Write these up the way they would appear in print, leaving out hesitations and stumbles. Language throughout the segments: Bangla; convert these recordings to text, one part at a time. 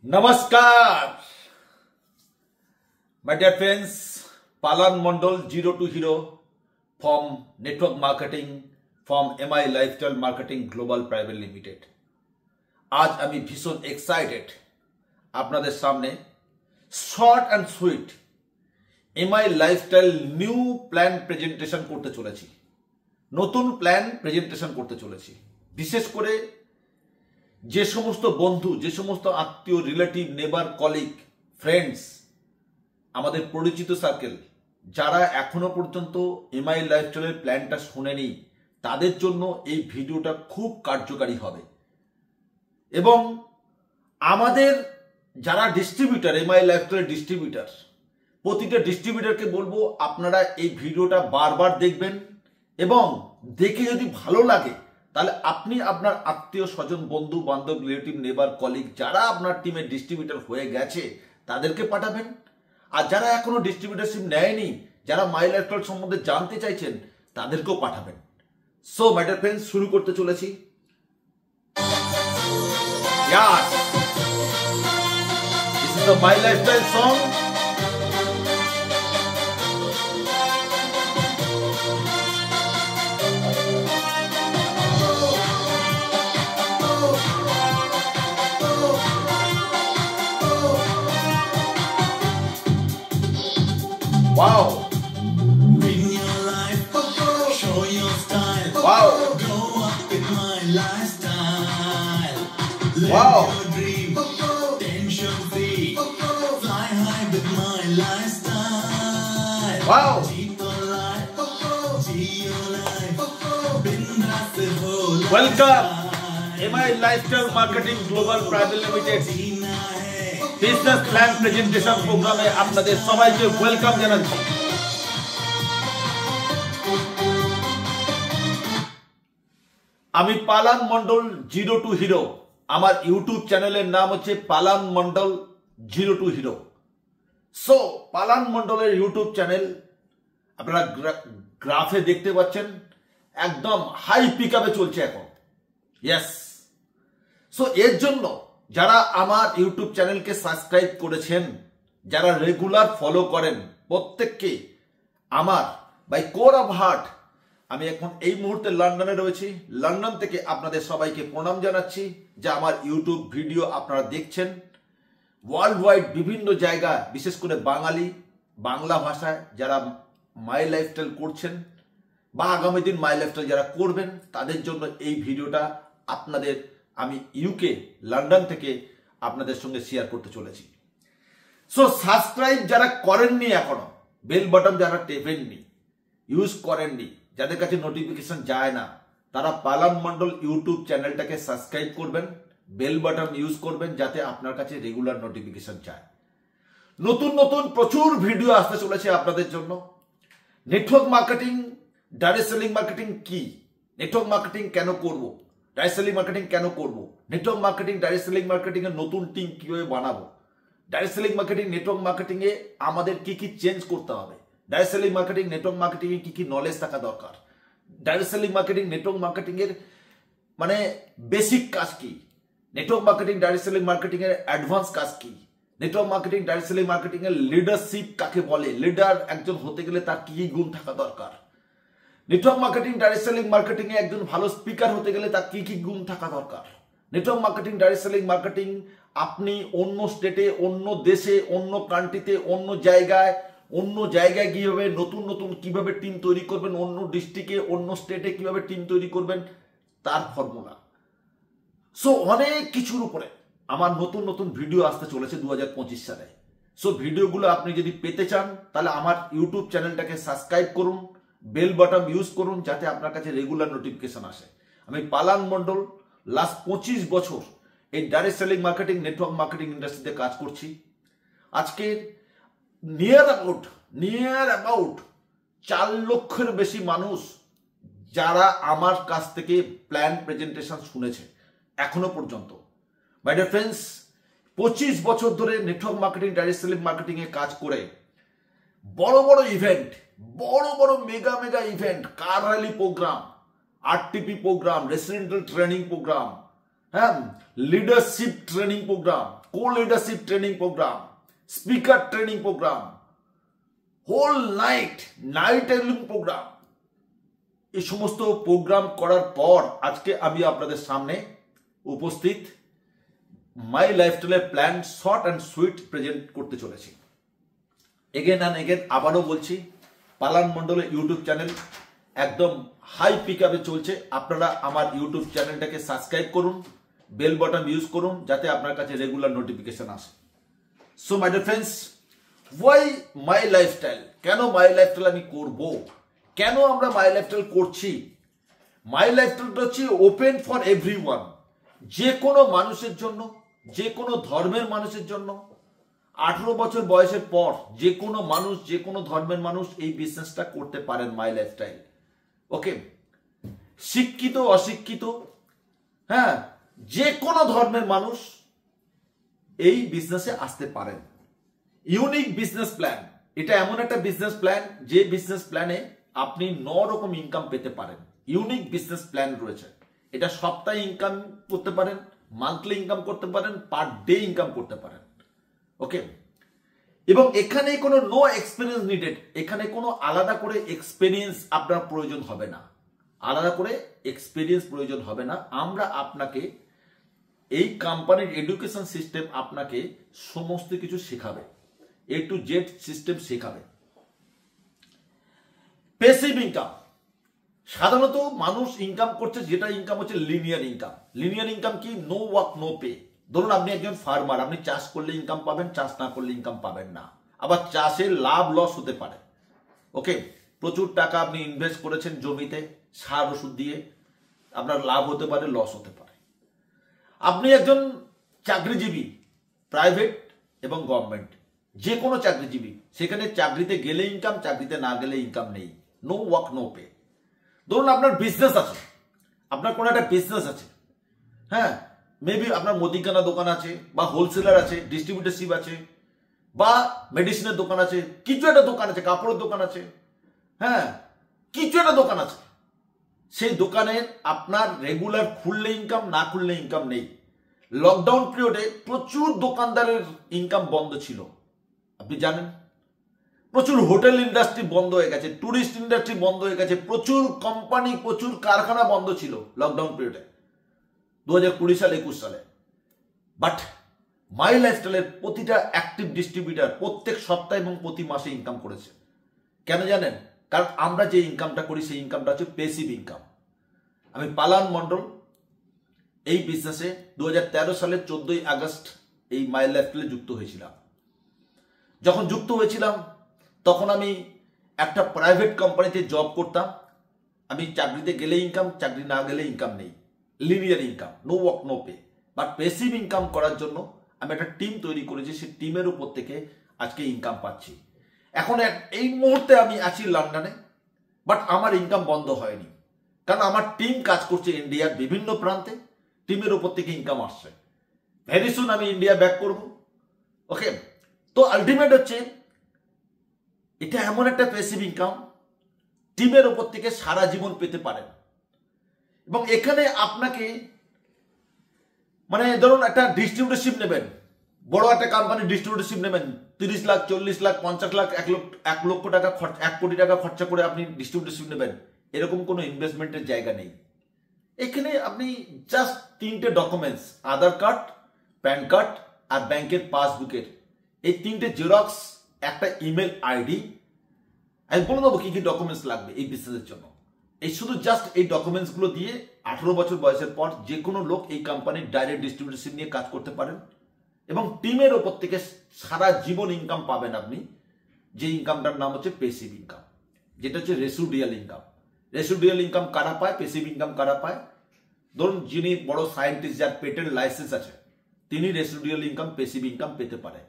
Namaskar, my dear friends. Palan Mondal, Zero to Hero from Network Marketing from MI Lifestyle Marketing Global Private Limited. आज আমি ভীষণ এক্সাইটেড আপনাদের সামনে short and sweet MI lifestyle new plan presentation করতে চলেছি। নতুন প্ল্যান প্রেজেন্টেশন করতে চলেছি। বিশেষ করে যে সমস্ত বন্ধু, যে সমস্ত আত্মীয়, রিলেটিভ, নেবার, কলিগ, ফ্রেন্ডস, আমাদের পরিচিত সার্কেল যারা এখনো পর্যন্ত এমআই লাইফস্টাইলের প্ল্যানটা শুনেনি, তাদের জন্য এই ভিডিওটা খুব কার্যকারী হবে। এবং আমাদের যারা ডিস্ট্রিবিউটার, এমআই লাইফস্টাইলের ডিস্ট্রিবিউটার, প্রতিটা ডিস্ট্রিবিউটারকে বলবো আপনারা এই ভিডিওটা বারবার দেখবেন এবং দেখে যদি ভালো লাগে তাহলে আপনি আপনার আত্মীয় স্বজন, বন্ধু বান্ধব, রিলেটিভ, নেবার, কলিগ যারা আপনার টিমের ডিস্ট্রিবিউটার হয়ে গেছে তাদেরকে পাঠাবেন। আর যারা এখনো ডিস্ট্রিবিউটারশিপ নেয়নি, যারা মাই লাইফস্টাইল সম্বন্ধে জানতে চাইছেন তাদেরকেও পাঠাবেন। সো মাই ডিয়ার ফ্রেন্ডস, শুরু করতে চলেছি। Yes, this is the My Lifestyle song. Wow. Win your life, show your style. Wow. Grow up with my lifestyle. Live Wow. your dream, tension free. Fly high with my lifestyle. Wow. Jeet your life, Gee your life. Bindaas se ho Welcome, lifestyle. MI Lifestyle Marketing Global Private Limited जीना है বিজনেস প্ল্যান প্রেজেন্টেশন প্রোগ্রামে আপনাদের সবাইকে ওয়েলকাম জানাচ্ছি। আমি পালান মন্ডল, জিরো টু হিরো। আমার ইউটিউব চ্যানেলের নাম হচ্ছে পালান Mondal zero two hero. So পালান মন্ডলের ইউটিউব চ্যানেল আপনারা গ্রাফে দেখতে পাচ্ছেন, একদম হাই পিক আপে চলছে এখন। ইয়েস, সো এর জন্য যারা আমার ইউটিউব চ্যানেলকে সাবস্ক্রাইব করেছেন, যারা রেগুলার ফলো করেন, প্রত্যেককে আমার বাই কোর অফ হার্ট, আমি এখন এই মুহূর্তে লন্ডনে রয়েছি। লন্ডন থেকে আপনাদের সবাইকে প্রণাম জানাচ্ছি যে আমার ইউটিউব ভিডিও আপনারা দেখছেন। ওয়ার্ল্ড ওয়াইড বিভিন্ন জায়গায়, বিশেষ করে বাঙালি, বাংলা ভাষায় যারা মাই লাইফস্টাইল করছেন বা আগামী দিন মাই লাইফস্টাইল যারা করবেন, তাদের জন্য এই ভিডিওটা আপনাদের আমি ইউকে লন্ডন থেকে আপনাদের সঙ্গে শেয়ার করতে চলেছি। সো সাবস্ক্রাইব যারা করেননি, এখনো বেল বাটন যারা টেপেননি, ইউজ করেননি, যাদের কাছে নোটিফিকেশন যায় না, তারা পালান মন্ডল ইউটিউব চ্যানেলটাকে সাবস্ক্রাইব করবেন, বেল বাটন ইউজ করবেন যাতে আপনার কাছে রেগুলার নোটিফিকেশন যায়। নতুন নতুন প্রচুর ভিডিও আসতে চলেছে আপনাদের জন্য। Network marketing, direct selling marketing কি, নেটওয়ার্ক মার্কেটিং কেন করব, ডাইরেক্ট সেলিং মার্কেটিং কেন করব, network marketing, direct selling marketing এর নতুন টিম কিভাবে বানাবো, direct selling marketing, network marketing এ আমাদের কি কি চেঞ্জ করতে হবে, direct selling marketing, network marketing এ কি কি নলেজ থাকা দরকার, direct selling marketing, network marketing এর মানে বেসিক কাজ কি, network marketing, direct selling marketing এর অ্যাডভান্স কাজ কি, network marketing, direct selling marketing এর লিডারশিপ কাকে বলে, লিডার একজন হতে গেলে তার কি কি গুণ থাকা দরকার, network marketing, direct selling marketing এ একজন ভালো স্পিকার হতে গেলে তার কি কি গুণ থাকা দরকার, network marketing, direct selling marketing আপনি অন্য স্টেটে, অন্য দেশে, অন্য কান্ট্রিতে, অন্য জায়গায় কিভাবে নতুন নতুন কিভাবে টিম তৈরি করবেন, অন্য ডিস্ট্রিক্টে, অন্য স্টেটে কিভাবে টিম তৈরি করবেন, তার ফর্মুলা। সো অনেক কিছুর উপরে আমার নতুন নতুন ভিডিও আসতে চলেছে 2025 সালে। সো ভিডিওগুলো আপনি যদি পেতে চান তাহলে আমার ইউটিউব চ্যানেলটাকে সাবস্ক্রাইব করুন, বেল বাটন ইউজ করুন যাতে আপনার কাছে রেগুলার নোটিফিকেশন আসে। আমি পালান মন্ডল লাস্ট 25 বছর এই direct selling marketing, network marketing ইন্ডাস্ট্রিতে কাজ করছি। আজকে নিয়ার অ্যাবাউট 4 লক্ষের বেশি মানুষ যারা আমার কাছ থেকে প্ল্যান প্রেজেন্টেশন শুনেছে এখনো পর্যন্ত। মাই ডিয়ার ফ্রেন্ডস, 25 বছর ধরে network marketing, direct selling marketing এ কাজ করে বড় বড় ইভেন্ট, বড় mega event, car rally program, RTP program, residential training program, হ্যাঁ, leadership training program, co leadership training program, speaker training program, whole night এলিং প্রোগ্রাম, এই সমস্ত প্রোগ্রাম করার পর আজকে আমি আপনাদের সামনে উপস্থিত মাই লাইফস্টাইলের plan short and sweet present করতে চলেছি। এগেন অ্যান্ড এগেন আবারও বলছি, পালান মণ্ডলের ইউটিউব চ্যানেল একদম হাই পিক আপে চলছে। আপনারা আমার ইউটিউব চ্যানেলটাকে সাবস্ক্রাইব করুন, বেল বাটন ইউজ করুন যাতে আপনার কাছে রেগুলার নোটিফিকেশন আসে। So my dear friends, why my lifestyle? কেন মাই লাইফস্টাইল আমি করব? কেন আমরা মাই লাইফস্টাইল করছি? মাই লাইফস্টাইলটা হচ্ছে ওপেন ফর এভরিওয়ান, যে কোনো মানুষের জন্য, যে কোনো ধর্মের মানুষের জন্য। 18 বছর বয়সের পর যে কোনো মানুষ, যে কোনো ধর্মের মানুষ এই বিজনেসটা করতে পারেন মাই লাইফস্টাইল। ওকে, শিক্ষিত অশিক্ষিত, হ্যাঁ, যে কোনো ধর্মের মানুষ এই বিজনেসে আসতে পারেন। ইউনিক বিজনেস প্ল্যান, এটা এমন একটা বিজনেস প্ল্যান যে বিজনেস প্ল্যানে আপনি 9 রকম ইনকাম পেতে পারেন। ইউনিক বিজনেস প্ল্যান রয়েছে। এটা সপ্তাহে ইনকাম করতে পারেন, মান্থলি ইনকাম করতে পারেন, পার ডে ইনকাম করতে পারেন। ওকে, এবং এখানে কোনো নো এক্সপিরিয়েন্স নিডেড, এখানে কোনো আলাদা করে এক্সপিরিয়েন্স আপনার প্রয়োজন হবে না, আলাদা করে এক্সপিরিয়েন্স প্রয়োজন হবে না। আমরা আপনাকে এই কোম্পানির এডুকেশন সিস্টেম আপনাকে সমস্ত কিছু শেখাবে, এ টু জেড সিস্টেম শেখাবে। প্যাসিভ ইনকাম, সাধারণত মানুষ ইনকাম করছে যেটা ইনকাম হচ্ছে লিনিয়ার ইনকাম। লিনিয়ার ইনকাম কি? No work no pay. ধরুন আপনি একজন ফার্মার, আপনি চাষ করলে ইনকাম পাবেন, চাষ না করলে ইনকাম পাবেন না। আবার চাষে লাভ লস হতে পারে। ওকে, প্রচুর টাকা আপনি ইনভেস্ট করেছেন জমিতে সার ওষুধ দিয়ে, আপনার লাভ হতে পারে, লস হতে পারে। আপনি একজন চাকরিজীবী, প্রাইভেট এবং গভর্নমেন্ট, যে কোনো চাকরিজীবী, সেখানে চাকরিতে গেলে ইনকাম, চাকরিতে না গেলে ইনকাম নেই, নো ওয়ার্ক নো পে। ধরুন আপনার বিজনেস আছে, আপনার কোনো একটা বিজনেস আছে, হ্যাঁ, মেবি আপনার মুদিখানা দোকান আছে, বা হোলসেলার আছে, ডিস্ট্রিবিউটারশিপ আছে, বা মেডিসিনের দোকান আছে, কিছু একটা দোকান আছে, কাপড়ের দোকান আছে, হ্যাঁ, কিছু একটা দোকান আছে। সেই দোকানের আপনার রেগুলার খুললে ইনকাম, না খুললে ইনকাম নেই। লকডাউন পিরিয়ডে প্রচুর দোকানদারের ইনকাম বন্ধ ছিল, আপনি জানেন। প্রচুর হোটেল ইন্ডাস্ট্রি বন্ধ হয়ে গেছে, টুরিস্ট ইন্ডাস্ট্রি বন্ধ হয়ে গেছে, প্রচুর কোম্পানি, প্রচুর কারখানা বন্ধ ছিল লকডাউন পিরিয়ডে 2020 সালে 21 সালে। বাট মাই লাইফস্টাইলের প্রতিটা অ্যাক্টিভ ডিস্ট্রিবিউটার প্রত্যেক সপ্তাহে এবং প্রতি মাসে ইনকাম করেছে। কেন জানেন? কারণ আমরা যে ইনকামটা করি সেই ইনকামটা হচ্ছে প্যাসিভ ইনকাম। আমি পালান মণ্ডল এই বিজনেসে 2013 সালের 14ই আগস্ট এই মাই লাইফস্টাইলে যুক্ত হয়েছিলাম। যখন যুক্ত হয়েছিলাম তখন আমি একটা প্রাইভেট কোম্পানিতে জব করতাম। আমি চাকরিতে গেলে ইনকাম, চাকরি না গেলে ইনকাম নেই, linear income, no work no pay. But passive income করার জন্য আমি একটা টিম তৈরি করেছি, সেই টিমের উপর থেকে আজকে ইনকাম পাচ্ছি। এখন এই মুহূর্তে আমি আছি লন্ডনে, বাট আমার ইনকাম বন্ধ হয়নি, কারণ আমার টিম কাজ করছে ইন্ডিয়ার বিভিন্ন প্রান্তে, টিমের উপর থেকে ইনকাম আসছে। ভেরি সুন আমি ইন্ডিয়া ব্যাক করব। ওকে, তো আলটিমেট হচ্ছে এটা এমন একটা প্যাসিভ ইনকাম, টিমের উপর থেকে সারা জীবন পেতে পারেন। এবং এখানে আপনাকে মানে ধরুন একটা ডিস্ট্রিবিউটরশিপ নেবেন, বড় একটা কোম্পানি ডিস্ট্রিবিউটরশিপ নেবেন, 30 লাখ, 40 লাখ, 50 লাখ, 1 লক্ষ টাকা, 1 কোটি টাকা খরচা করে আপনি ডিস্ট্রিবিউটরশিপ নেবেন, এরকম কোনো ইনভেস্টমেন্টের জায়গা নেই। এখানে আপনি জাস্ট 3টে ডকুমেন্টস, আধার কার্ড, প্যান কার্ড আর ব্যাংকের পাসবুকের এই 3টে জেরক্স, একটা ইমেল আইডি, আমি বলে দেবো কি কি ডকুমেন্টস লাগবে এই বিজনেসের জন্য। এই শুধু জাস্ট এই ডকুমেন্টসগুলো দিয়ে 18 বছর বয়সের পর যে কোনো লোক এই কোম্পানির ডাইরেক্ট ডিস্ট্রিবিউটরশিপ নিয়ে কাজ করতে পারেন এবং টিমের ওপর থেকে সারা জীবন ইনকাম পাবেন আপনি। যে ইনকামটার নাম হচ্ছে প্যাসিভ ইনকাম, যেটা হচ্ছে রেসিডুয়াল ইনকাম। রেসিডুয়াল ইনকাম কারা পায়, প্যাসিভ ইনকাম কারা পায়? ধরুন যিনি বড় সায়েন্টিস্ট, যার পেটেন্ট লাইসেন্স আছে, তিনি রেসিডুয়াল ইনকাম, প্যাসিভ ইনকাম পেতে পারে।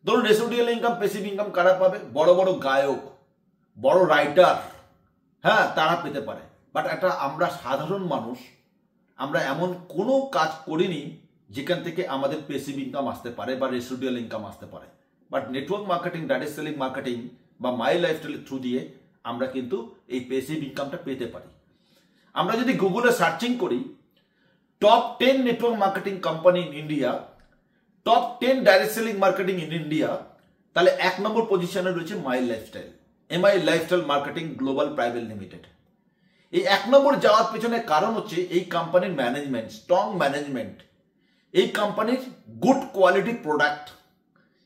ধরুন রেসিডুয়াল ইনকাম, প্যাসিভ ইনকাম কারা পাবে? বড় বড় গায়ক, বড় রাইটার, হ্যাঁ, তারা পেতে পারে। বাট একটা আমরা সাধারণ মানুষ, আমরা এমন কোনো কাজ করিনি যেখান থেকে আমাদের প্যাসিভ ইনকাম আসতে পারে বা রেসিডুয়াল ইনকাম আসতে পারে। But network marketing, direct selling marketing বা মাই লাইফস্টাইলের থ্রু দিয়ে আমরা কিন্তু এই প্যাসিভ ইনকামটা পেতে পারি। আমরা যদি গুগলে সার্চিং করি, top 10 network marketing company in India, top 10 direct selling marketing in India, তাহলে 1 নম্বর পজিশনে রয়েছে মাই lifestyle, MI lifestyle marketing global private limited. এই 1 নম্বর যাওয়ার পেছনে কারণ হচ্ছে এই কোম্পানির ম্যানেজমেন্ট, স্ট্রং ম্যানেজমেন্ট, এই কোম্পানির গুড কোয়ালিটি প্রোডাক্ট,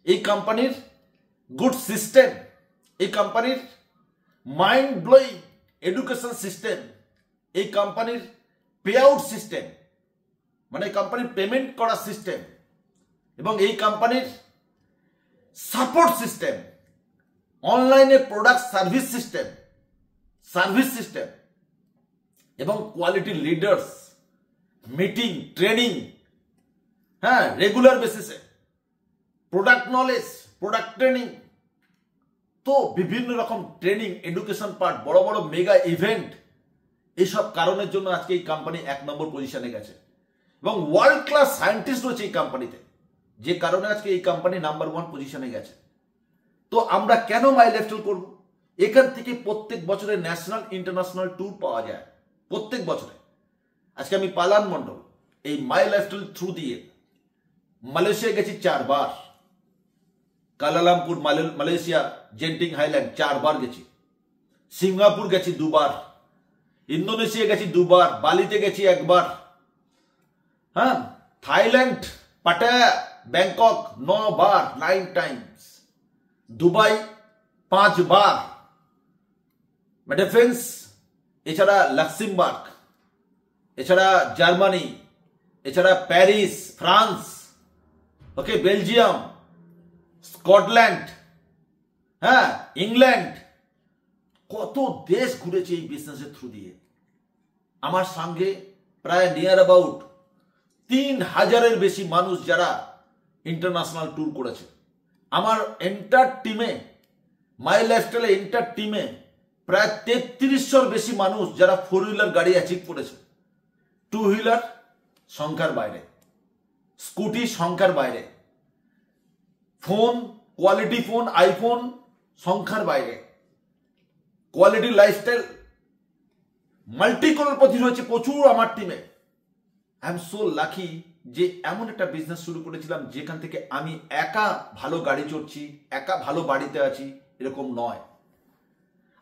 এই কোম্পানির গুড সিস্টেম, এই কোম্পানির মাইন্ড ব্লোয়িং এডুকেশন সিস্টেম, এই কোম্পানির পে আউট সিস্টেম, মানে কোম্পানির পেমেন্ট করার সিস্টেম, এবং এই কোম্পানির সাপোর্ট সিস্টেম, অনলাইনে প্রোডাক্ট সার্ভিস সিস্টেম এবং কোয়ালিটি লিডার্স, মিটিং, ট্রেনিং, হ্যাঁ, রেগুলার বেসিসে প্রোডাক্ট নলেজ, প্রোডাক্ট ট্রেনিং, তো বিভিন্ন রকম ট্রেনিং, এডুকেশন পার্ট, বড় বড় মেগা ইভেন্ট, এইসব কারণের জন্য আজকে এই কোম্পানি 1 নম্বর পজিশনে গেছে এবং ওয়ার্ল্ড ক্লাস সায়েন্টিস্ট রয়েছে এই কোম্পানিতে, যে কারণে আজকে এই কোম্পানি নাম্বার 1 পজিশনে গেছে। তো আমরা কেন মাই লাইফস্টাইল করব? এখান থেকে প্রত্যেক বছরে ন্যাশনাল ইন্টারন্যাশনাল ট্যুর পাওয়া যায়, প্রত্যেক বছরে। আজকে আমি পালান মন্ডল এই মাই লাইফস্টাইল থ্রু দিয়ে মালয়েশিয়া গেছি 4 বার, কালালামপুর মালয়েশিয়া, জেন্টিং হাইল্যান্ড 4 বার গেছি, সিঙ্গাপুর গেছি 2 বার, ইন্দোনেশিয়া গেছি 2 বার, বালিতে গেছি 1 বার, হ্যাঁ, থাইল্যান্ড, পাটায়া, ব্যাংকক 9 বার, 9 টাইমস, দুবাই 5 বার, মেডেফেন্স, এছাড়া লাক্সেমবার্গ, এছাড়া জার্মানি, এছাড়া প্যারিস, ফ্রান্স, ওকে, বেলজিয়াম, স্কটল্যান্ড, হ্যাঁ, ইংল্যান্ড, কত দেশ ঘুরেছে এই বিজনেসের থ্রু দিয়ে। আমার সঙ্গে প্রায় নিয়ার অ্যাবাউট 3000-এর বেশি মানুষ যারা ইন্টারন্যাশনাল ট্যুর করেছে। আমার এন্টার টিমে, মাই লাইফস্টাইলে এন্টার টিমে প্রায় 3300-র বেশি মানুষ যারা 4 হুইলার গাড়ি অ্যাচিভ করেছে, 2 হুইলার সংখ্যার বাইরে, স্কুটি সংখ্যার বাইরে, ফোন, কোয়ালিটি ফোন, আইফোন সংখ্যার বাইরে, কোয়ালিটি লাইফস্টাইল, মাল্টি করোড়পতি রয়েছে প্রচুর আমার টিমে। আই এম সো লাকি যে এমন একটা বিজনেস শুরু করেছিলাম যেখান থেকে আমি একা ভালো গাড়ি চড়ছি, একা ভালো বাড়িতে আছি, এরকম নয়।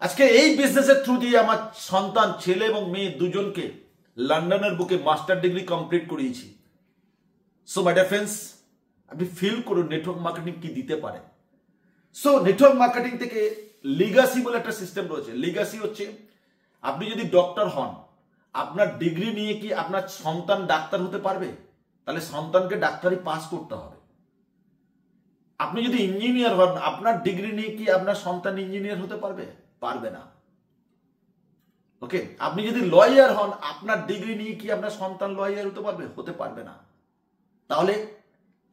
আজকে এই বিজনেসের থ্রু দিয়ে আমার সন্তান, ছেলে এবং মেয়ে দুজনকে লন্ডনের বুকে মাস্টার ডিগ্রি কমপ্লিট করিয়েছি। সো মাই ডিয়ার ফ্রেন্ডস, আপনি ফিল করুন নেটওয়ার্ক মার্কেটিং কি দিতে পারে। সো নেটওয়ার্ক মার্কেটিং থেকে লিগাসি বলে একটা সিস্টেম রয়েছে। লিগাসি হচ্ছে, আপনি যদি ডক্টর হন, আপনার ডিগ্রি নিয়ে কি আপনার সন্তান ডাক্তার হতে পারবে? তাহলে সন্তানকে ডাক্তারি পাস করতে হবে। আপনি যদি ইঞ্জিনিয়ার হন, আপনার ডিগ্রি নিয়ে কি আপনার সন্তান ইঞ্জিনিয়ার হতে পারবে? পারবে না। ওকে, আপনি যদি লয়ার হন, আপনার ডিগ্রি নিয়ে কি আপনার সন্তান লয়ার হতে পারবে? হতে পারবে না। তাহলে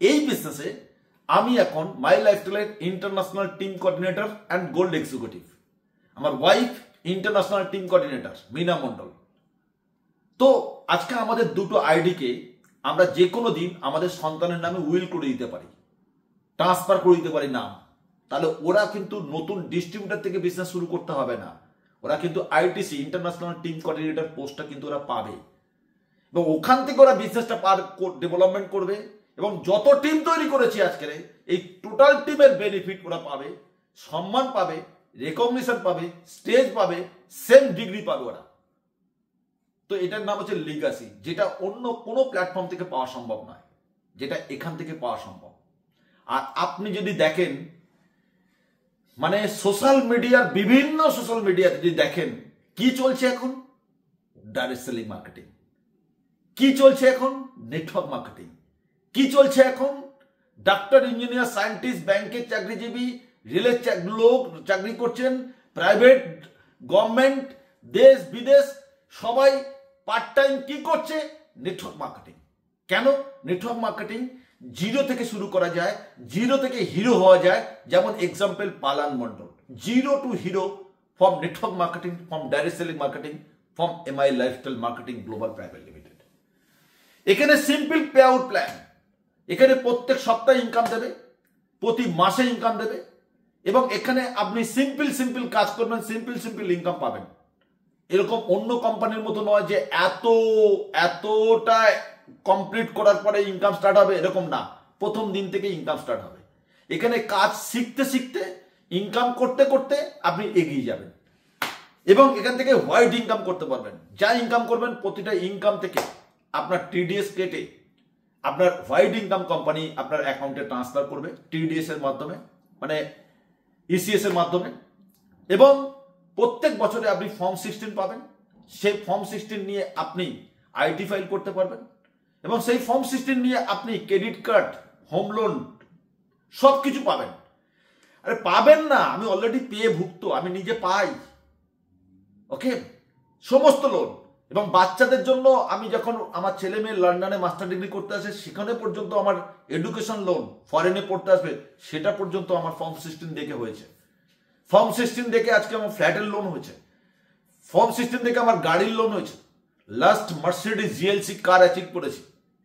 এই বিজনেসে আমি এখন মাই লাইফস্টাইলের international team coordinator and gold executive, আমার wife international team coordinator Meena Mondal. তো আজকে আমাদের দুটো আইডিকে আমরা যে কোনো দিন আমাদের সন্তানের নামে উইল করে দিতে পারি, ট্রান্সফার করে দিতে পারি নাম। তাহলে ওরা কিন্তু নতুন ডিস্ট্রিবিউটার থেকে বিজনেস শুরু করতে হবে না, ওরা কিন্তু আইটিসি ইন্টারন্যাশনাল টিম কোঅর্ডিনেটর পোস্টটা কিন্তু ওরা পাবে এবং ওখান থেকে ওরা বিজনেসটা ডেভেলপমেন্ট করবে এবং যত টিম তৈরি করেছি আজকের এই টোটাল টিমের বেনিফিট ওরা পাবে, সম্মান পাবে, রেকগনিশন পাবে, স্টেজ পাবে, সেম ডিগ্রি পাবে ওরা। তো এটার নাম হচ্ছে লিগাসি, যেটা অন্য কোনো প্ল্যাটফর্ম থেকে পাওয়া সম্ভব নয়, যেটা এখান থেকে পাওয়া সম্ভব। আর আপনি যদি দেখেন, মানে সোশ্যাল মিডিয়ার বিভিন্ন সোশ্যাল মিডিয়াতে যদি দেখেন কি চলছে এখন, ডাইরেক্ট সেলিং মার্কেটিং, কি চলছে এখন নেটওয়ার্ক মার্কেটিং, কি চলছে এখন ডাক্তার, ইঞ্জিনিয়ার, সায়েন্টিস্ট, ব্যাংকের চাকরিজীবী, রেলের লোক চাকরি করছেন, প্রাইভেট, গভর্নমেন্ট, দেশ বিদেশ সবাই পার্ট টাইম কি করছে, নেটওয়ার্ক মার্কেটিং। কেন নেটওয়ার্ক মার্কেটিং জিরো থেকে শুরু করা যায়, জিরো থেকে হিরো হওয়া যায়। যেমন এক্সাম্পল পালান Mondal, zero two hero from network marketing, from direct selling marketing, from MI lifestyle marketing global private limited. এখানে সিম্পল পে আউট প্ল্যান, এখানে প্রত্যেক সপ্তাহে ইনকাম দেবে, প্রতি মাসে ইনকাম দেবে এবং এখানে আপনি সিম্পল কাজ করবেন, সিম্পল ইনকাম পাবেন। এরকম অন্য কোম্পানির মতো নয় যে এতটা কমপ্লিট করার পরে ইনকাম স্টার্ট হবে, এরকম না। প্রথম দিন থেকে ইনকাম স্টার্ট হবে। এখানে কাজ শিখতে শিখতে ইনকাম করতে করতে আপনি এগিয়ে যাবেন এবং এখান থেকে হোয়াইট ইনকাম করতে পারবেন। যা ইনকাম করবেন প্রতিটা ইনকাম থেকে আপনার টিডিএস কেটে আপনার হোয়াইট ইনকাম কোম্পানি আপনার অ্যাকাউন্টে ট্রান্সফার করবে টিডিএস এর মাধ্যমে, মানে ইসিএস এর মাধ্যমে। এবং প্রত্যেক বছরে আপনি ফর্ম 16 পাবেন। সেই ফর্ম 16 নিয়ে আপনি আইটি ফাইল করতে পারবেন এবং সেই ফর্ম 16 নিয়ে আপনি ক্রেডিট কার্ড, হোম লোন সবকিছু পাবেন। আরে পাবেন না, আমি অলরেডি পেয়ে ভুক্ত, আমি নিজে পাই। ওকে, সমস্ত লোন। এবং বাচ্চাদের জন্য আমি যখন আমার ছেলে মেয়ে লন্ডনে মাস্টার ডিগ্রি করতে আসে সেখানে পর্যন্ত আমার এডুকেশন লোন, ফরেনে পড়তে আসবে সেটা পর্যন্ত আমার ফর্ম 16 দেখে হয়েছে। ফর্ম 16 দেখে আজকে আমার ফ্ল্যাটের লোন হয়েছে, ফর্ম 16 দেখে আমার গাড়ির লোন হয়েছে। লাস্ট মার্সিডিজ জিএলসি কার অ্যাচিভ করেছি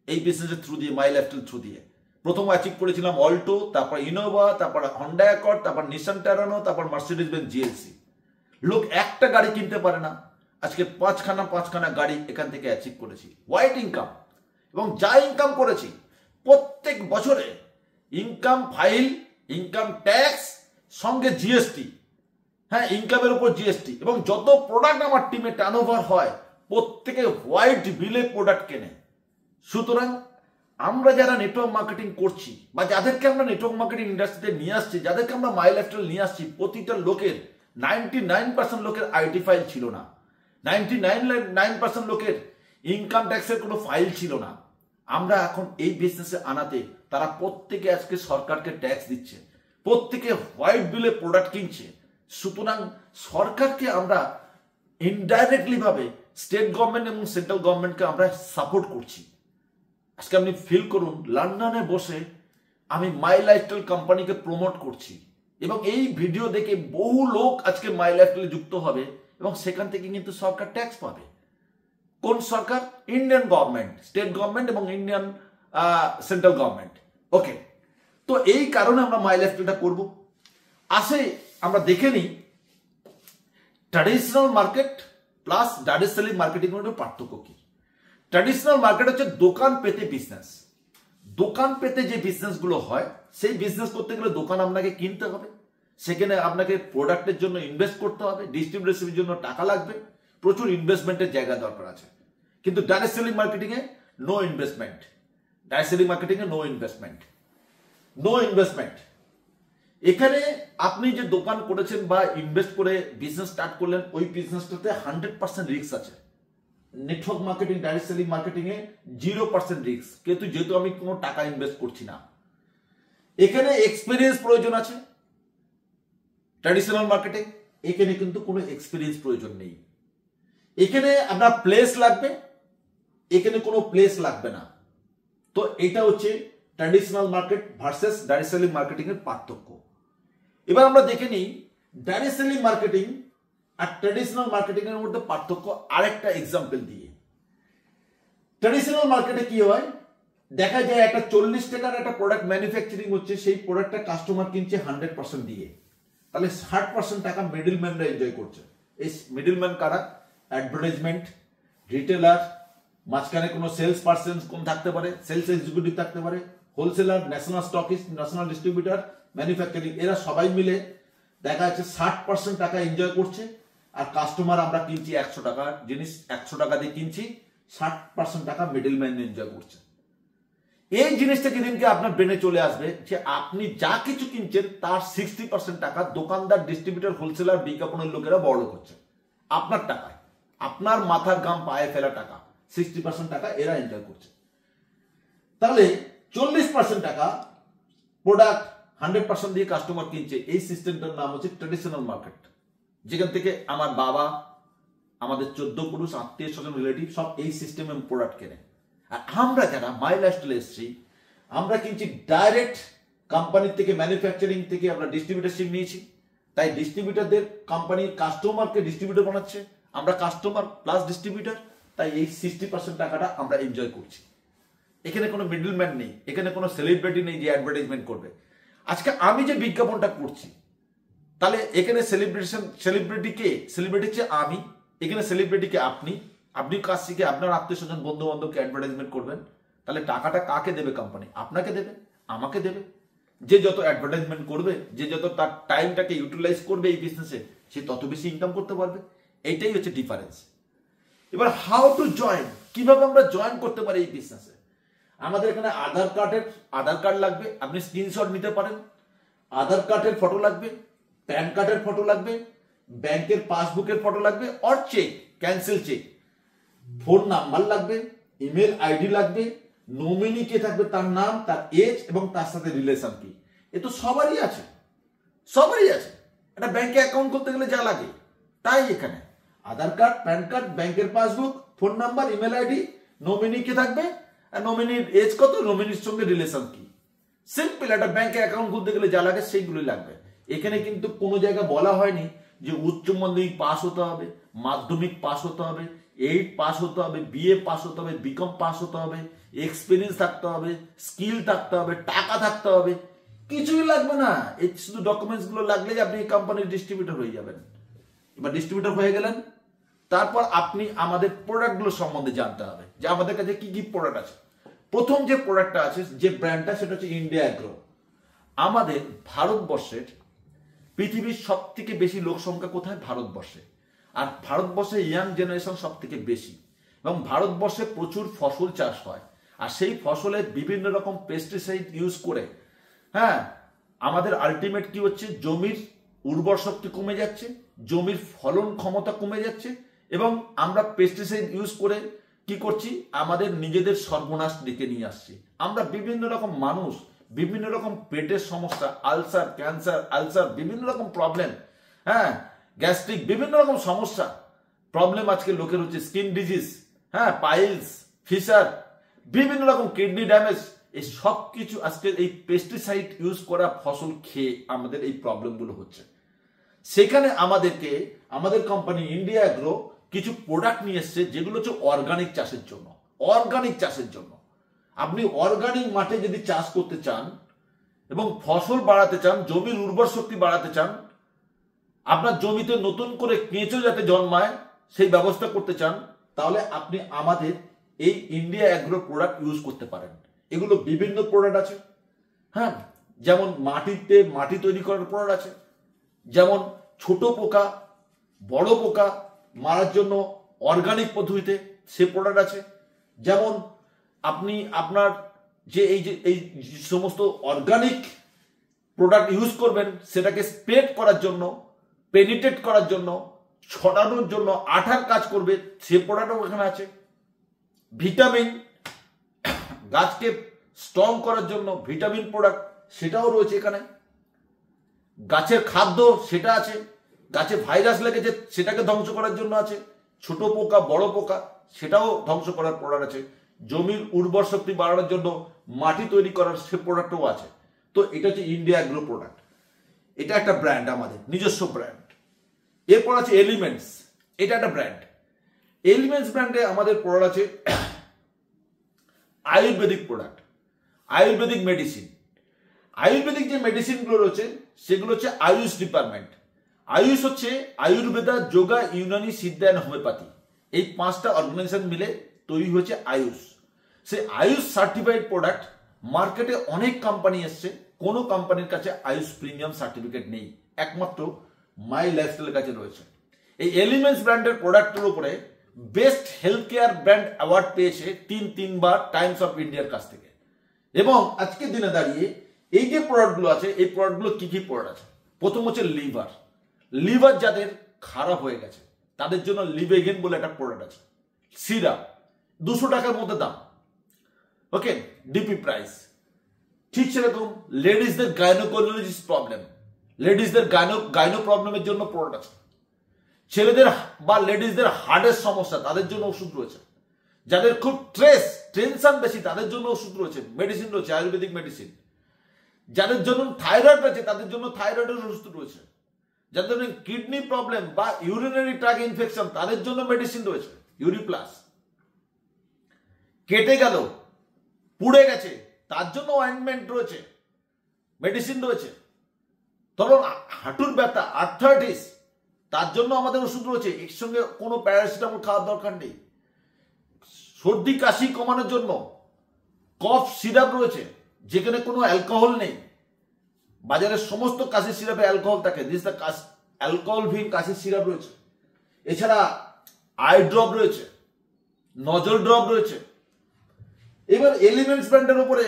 এই বিজনেসের থ্রু দিয়ে, মাই লাইফস্টাইল থ্রু দিয়ে। প্রথম অ্যাচিভ করেছিলাম অল্টো, তারপর ইনোভা, তারপর হন্ডা অ্যাকর্ড, তারপর নিসান টেরানো, তারপর মার্সিডিজ বেঞ্জ জিএলসি। লোক একটা গাড়ি কিনতে পারে না, আজকে পাঁচখানা গাড়ি এখান থেকে অ্যাচিভ করেছি। White income. এবং যা ইনকাম করেছি প্রত্যেক বছরে ইনকাম ফাইল, ইনকাম ট্যাক্স, সঙ্গে জিএসটি, হ্যাঁ ইনকামের উপর জিএসটি, এবং যত প্রোডাক্ট আমার টিমে টার্নওভার হয় প্রত্যেকে হোয়াইট বিলে প্রোডাক্ট কেনে। সুতরাং আমরা যারা নেটওয়ার্ক মার্কেটিং করছি বা যাদেরকে আমরা নেটওয়ার্ক মার্কেটিং ইন্ডাস্ট্রিতে নিয়ে আসছি, যাদেরকে আমরা মাই লাইফস্টাইল নিয়ে আসছি, প্রতিটা লোকের 99% লোকের আইটি ফাইল ছিল না, 99% লোকের ইনকাম ট্যাক্সের কোনো ফাইল ছিল না। আমরা এখন এই বিজনেসে আনাতে তারা প্রত্যেকে আজকে সরকারকে ট্যাক্স দিচ্ছে, প্রত্যেকে হোয়াইট বিলে প্রোডাক্ট কিনছে। সুতরাং সরকারকে আমরা ইনডাইরেক্টলি ভাবে স্টেট গভর্নমেন্ট এবং সেন্ট্রাল গভর্নমেন্টকে আমরা সাপোর্ট করছি। আজকে আপনি ফিল করুন, লন্ডনে বসে আমি মাই লাইফস্টাইল কোম্পানিকে প্রমোট করছি এবং এই ভিডিও দেখে বহু লোক আজকে মাই লাইফস্টাইলে যুক্ত হবে এবং সেখান থেকে কিন্তু সরকার ট্যাক্স পাবে। কোন সরকার? ইন্ডিয়ান গভর্নমেন্ট, স্টেট গভর্নমেন্ট এবং ইন্ডিয়ান সেন্ট্রাল গভর্নমেন্ট। ওকে, তো এই কারণে আমরা মাই লাইফস্টাইলটা করব। আসে আমরা দেখে নিই traditional market plus direct selling marketing এর পার্থক্য কি। ট্র্যাডিশনাল মার্কেট হচ্ছে দোকান পেতে বিজনেস। দোকান পেতে যে বিজনেস গুলো হয়, সেই বিজনেস করতে গেলে দোকান আপনাকে কিনতে হবে, সেখানে আপনাকে প্রোডাক্টের জন্য ইনভেস্ট করতে হবে, ডিস্ট্রিবিউশনের জন্য টাকা লাগবে, প্রচুর ইনভেস্টমেন্টের জায়গা দরকার আছে। কিন্তু ডাইরেক্ট সেলিং মার্কেটিং এ no investment, direct selling marketing এ নো ইনভেস্টমেন্ট, নো ইনভেস্টমেন্ট। এখানে আপনি যে দোকান করেছেন বা ইনভেস্ট করে বিজনেস স্টার্ট করলেন, ওই বিজনেসটাতে 100% রিস্ক আছে। Network marketing, direct selling marketing এ 0% রিস্ক, কিন্তু যেহেতু আমি কোনো টাকা ইনভেস্ট করছি না। এখানে এক্সপিরিয়েন্স প্রয়োজন আছে। ট্র্যাডিশনাল মার্কেটিং এখানে কিন্তু কোনো এক্সপিরিয়েন্স প্রয়োজন নেই। এখানে আপনার প্লেস লাগবে, এখানে কোনো প্লেস লাগবে না। তো এটা হচ্ছে traditional market versus direct selling marketing এর পার্থক্য। এবার আমরা দেখে নিই ডাইরেক্ট সেলিং মার্কেটিং আর ট্র্যাডিশনাল মার্কেটিং এর মধ্যে পার্থক্য আরেকটা এক্সাম্পল দিয়ে। ট্র্যাডিশনাল মার্কেটে কি হয়, দেখা যায় একটা 40 টাকার একটা প্রোডাক্ট ম্যানুফ্যাকচারিং হচ্ছে, সেই প্রোডাক্টটা কাস্টমার কিনছে 100% দিয়ে, তাহলে 60% টাকা মিডলম্যানরা এনজয় করছে। এই মিডলম্যান কারা? অ্যাডভার্টাইজমেন্ট, রিটেলার, মাঝখানে কোনো সেলস পার্সন কোন থাকতে পারে, সেলস এক্সিকিউটিভ থাকতে পারে, wholesaler, national stockist, national distributor, manufacturing, এরা সবাই মিলে দেখা যাচ্ছে 60% টাকা এনজয় করছে। আর কাস্টমার আমরা কিনছি 100 টাকার জিনিস, 100 টাকা দিয়ে কিনছি, 60% টাকা মিডলম্যান এনজয় করছে। এই জিনিসটা যেদিনকে আপনার ব্রেনে চলে আসবে যে আপনি যা কিছু কিনছেন তার 60% টাকা দোকানদার, ডিস্ট্রিবিউটর, হোলসেলার, বিজ্ঞাপনের লোকেরা বড় করছে আপনার টাকায়, আপনার মাথার ঘাম পায়ে ফেলা টাকা 60% টাকা এরা এনজয় করছে। তাহলে 40% টাকা প্রোডাক্ট 100% দিয়ে কাস্টমার কিনছে। এই সিস্টেমটার নাম হচ্ছে ট্র্যাডিশনাল মার্কেট, যেখান থেকে আমার বাবা, আমাদের 14 পুরুষ, আত্মীয় স্বজন, রিলেটিভ সব এই সিস্টেমে প্রোডাক্ট কেনে। আর আমরা যারা মাই লাইফস্টাইলে এসেছি, আমরা কিনছি ডাইরেক্ট কোম্পানির থেকে, ম্যানুফ্যাকচারিং থেকে আমরা ডিস্ট্রিবিউটারশিপ নিয়েছি। তাই ডিস্ট্রিবিউটারদের কোম্পানি কাস্টমারকে ডিস্ট্রিবিউটর বানাচ্ছে, আমরা কাস্টমার প্লাস ডিস্ট্রিবিউটর। তাই এই 60% টাকাটা আমরা এনজয় করছি। এখানে কোনো মিডলম্যান নেই, এখানে কোনো সেলিব্রিটি নেই যে অ্যাডভার্টাইজমেন্ট করবে। আজকে আমি যে বিজ্ঞাপনটা করছি, তাহলে এখানে সেলিব্রিটি কে? সেলিব্রিটি হচ্ছে আমি এখানে সেলিব্রিটিকে আপনি কাজ শিখে আপনার আত্মীয় স্বজন বন্ধু বান্ধবকে অ্যাডভার্টাইজমেন্ট করবেন, তাহলে টাকাটা কাকে দেবে? কোম্পানি আপনাকে দেবে, আমাকে দেবে। যে যত অ্যাডভার্টাইজমেন্ট করবে, যে যত তার টাইমটাকে ইউটিলাইজ করবে এই বিজনেসে, সে তত বেশি ইনকাম করতে পারবে। এইটাই হচ্ছে ডিফারেন্স। এবার হাউ টু জয়েন, কিভাবে আমরা জয়েন করতে পারি এই বিজনেসে? আমাদের এখানে আধার কার্ড লাগবে, আপনি স্ক্রিনশট নিতে পারেন। আধার কার্ডের ফটো লাগবে, প্যান কার্ডের ফটো লাগবে, ব্যাংকের পাসবুকের ফটো লাগবে, or cheque, cancel cheque. Phone number লাগবে, ইমেল আইডি লাগবে, নমিনি কে থাকবে, তার নাম, তার এজ এবং তার সাথে রিলেশন কি। এ তো সবারই আছে, সবারই আছে। একটা ব্যাংকে অ্যাকাউন্ট করতে গেলে যা লাগে তাই এখানে আধার কার্ড, প্যান কার্ড, ব্যাংকের passbook, phone number, email ID, nominee কে থাকবে, আর নমিনির এজ কত, নমিনির সঙ্গে রিলেশন কি। সিম্পল, একটা ব্যাংকে অ্যাকাউন্ট খুলতে গেলে যা লাগে সেইগুলোই লাগবে। এখানে কিন্তু কোনো জায়গায় বলা হয়নি যে উচ্চ মাধ্যমিক পাস হতে হবে, মাধ্যমিক পাস হতে হবে, 8 পাস হতে হবে, বিএ পাস হতে হবে, বিকম পাস হতে হবে, এক্সপিরিয়েন্স থাকতে হবে, স্কিল থাকতে হবে, টাকা থাকতে হবে। কিছুই লাগবে না, এই শুধু ডকুমেন্টস গুলো লাগলেই আপনি কোম্পানির ডিস্ট্রিবিউটর হয়ে যাবেন। এবার ডিস্ট্রিবিউটর হয়ে গেলেন, তারপর আপনি আমাদের প্রোডাক্টগুলো সম্বন্ধে জানতে হবে যে আমাদের কাছে কি কি প্রোডাক্ট আছে। প্রথম যে প্রোডাক্টটা আছে, যে ব্র্যান্ডটা, সেটা হচ্ছে ইন্ডিয়া অ্যাগ্রো। আমাদের ভারতবর্ষের পৃথিবীর সব থেকে বেশি লোক সংখ্যা কোথায়? ভারতবর্ষে। আর ভারতবর্ষে ইয়াং জেনারেশন সব থেকে বেশি, এবং ভারতবর্ষে প্রচুর ফসল চাষ হয়। আর সেই ফসলে বিভিন্ন রকম পেস্টিসাইড ইউজ করে, হ্যাঁ, আমাদের আলটিমেট কি হচ্ছে, জমির উর্বর শক্তি কমে যাচ্ছে, জমির ফলন ক্ষমতা কমে যাচ্ছে, এবং আমরা পেস্টিসাইড ইউজ করে কি করছি, আমাদের নিজেদের সর্বনাশ ডেকে নিয়ে আসছি। আমরা বিভিন্ন রকম মানুষ, বিভিন্ন রকম পেটের সমস্যা, আলসার, ক্যান্সার, আলসার, বিভিন্ন রকম প্রবলেম, হ্যাঁ, গ্যাস্ট্রিক, বিভিন্ন রকম সমস্যা প্রবলেম আজকে লোকের হচ্ছে, স্কিন ডিজিজ, হ্যাঁ, পাইলস, ফিশার, বিভিন্ন রকম কিডনি ড্যামেজ। এই সব কিছু আজকে এই পেস্টিসাইড ইউজ করা ফসল খেয়ে আমাদের এই প্রবলেমগুলো হচ্ছে। সেখানে আমাদের কোম্পানি ইন্ডিয়া অ্যাগ্রো কিছু প্রোডাক্ট নিয়ে এসছে, যেগুলো হচ্ছে অর্গানিক চাষের জন্য। অর্গানিক চাষের জন্য আপনি অর্গানিক মাঠে যদি চাষ করতে চান এবং ফসল বাড়াতে চান, জমির উর্বর শক্তি বাড়াতে চান, আপনার জমিতে নতুন করে কেঁচো যাতে জন্মায় সেই ব্যবস্থা করতে চান, তাহলে আপনি আমাদের এই ইন্ডিয়া অ্যাগ্রো প্রোডাক্ট ইউজ করতে পারেন। এগুলো বিভিন্ন প্রোডাক্ট আছে, হ্যাঁ, যেমন মাটি তৈরি করার প্রোডাক্ট আছে, যেমন ছোট পোকা, বড় পোকা মারার জন্য অর্গানিক পদ্ধতিতে সে প্রোডাক্ট আছে, যেমন আপনি আপনার এই সমস্ত অর্গানিক প্রোডাক্ট ইউজ করবেন, সেটাকে স্প্রেড করার জন্য, পেনিট্রেট করার জন্য, ছড়ানোর জন্য, আঠার কাজ করবে, সে প্রোডাক্টও এখানে আছে। ভিটামিন, গাছকে স্ট্রং করার জন্য ভিটামিন প্রোডাক্ট, সেটাও রয়েছে এখানে। গাছের খাদ্য, সেটা আছে। গাছে ভাইরাস লেগেছে, সেটাকে ধ্বংস করার জন্য আছে। ছোট পোকা, বড় পোকা, সেটাও ধ্বংস করার প্রোডাক্ট আছে। জমির উর্বর শক্তি বাড়ানোর জন্য মাটি তৈরি করার সে প্রোডাক্টও আছে। তো এটা হচ্ছে ইন্ডিয়া অ্যাগ্রো প্রোডাক্ট। এটা একটা ব্র্যান্ড, আমাদের নিজস্ব ব্র্যান্ড। এরপর আছে এলিমেন্টস, এটা একটা ব্র্যান্ড। এলিমেন্টস ব্র্যান্ডে আমাদের প্রোডাক্ট আছে আয়ুর্বেদিক প্রোডাক্ট, আয়ুর্বেদিক মেডিসিন। আয়ুর্বেদিক যে মেডিসিনগুলো রয়েছে সেগুলো হচ্ছে আয়ুষ ডিপার্টমেন্ট। আয়ুষ হচ্ছে আয়ুর্বেদা, যোগা, ইউনানি, সিদ্ধা এন্ড হোমিওপ্যাথি। এই 5টা অর্গানাইজেশন মিলে তৈরি হয়েছে আয়ুষ। সেই আয়ুষ সার্টিফাইড প্রোডাক্ট মার্কেটে অনেক কোম্পানি এসছে, কোনো কোম্পানির কাছে আয়ুষ প্রিমিয়াম সার্টিফিকেট নেই, একমাত্র মাই লাইফস্টাইলের কাছে রয়েছে। এই এলিমেন্টস ব্র্যান্ডের প্রোডাক্টের উপরে best health care brand award পেয়েছে তিনবার টাইমস অফ ইন্ডিয়ার কাছ থেকে। এবং আজকের দিনে দাঁড়িয়ে এই যে প্রোডাক্টগুলো আছে, এই প্রোডাক্টগুলো কি কি প্রোডাক্ট আছে? প্রথম হচ্ছে লিভার যাদের খারাপ হয়ে গেছে তাদের জন্য লিভেগেন বলে একটা প্রোডাক্ট আছে। সিরাপ 200 টাকার মধ্যে দাম, ওকে, ডিপি প্রাইস। ঠিক সেরকম লেডিসদের গাইনোকোলজিস্ট প্রবলেম, লেডিসদের গাইনো প্রবলেমের জন্য প্রোডাক্ট আছে। ছেলেদের বা লেডিসদের হার্টের সমস্যা, তাদের জন্য ওষুধ রয়েছে। যাদের খুব টেনশন বেশি, তাদের জন্য ওষুধ রয়েছে, মেডিসিন রয়েছে, আয়ুর্বেদিক মেডিসিন। যাদের জন্য থাইরয়েড রয়েছে তাদের জন্য থাইরয়েডের ওষুধ রয়েছে। যাদের কিডনি প্রবলেম বা ইউরিনারি ট্র্যাক ইনফেকশন, তাদের জন্য মেডিসিন রয়েছে, ইউরিপ্লাস। কেটে গেল, পুড়ে গেছে, তার জন্য অয়েন্টমেন্ট রয়েছে, মেডিসিন রয়েছে। ধরুন হাঁটুর ব্যথা, আর্থারাইটিস, তার জন্য আমাদের ওষুধ রয়েছে, এর সঙ্গে কোনো প্যারাসিটামল খাওয়ার দরকার নেই। সর্দি কাশি কমানোর জন্য কফ সিরাপ রয়েছে, যেখানে কোনো অ্যালকোহল নেই। বাজারের সমস্ত কাশির সিরাপে অ্যালকোহল থাকে, দিস দ্য অ্যালকোহল ভিন কাশির সিরাপ রয়েছে। এছাড়া আই ড্রপ রয়েছে, নজল ড্রপ রয়েছে। এবার এলিমেন্টস ব্র্যান্ডের উপরে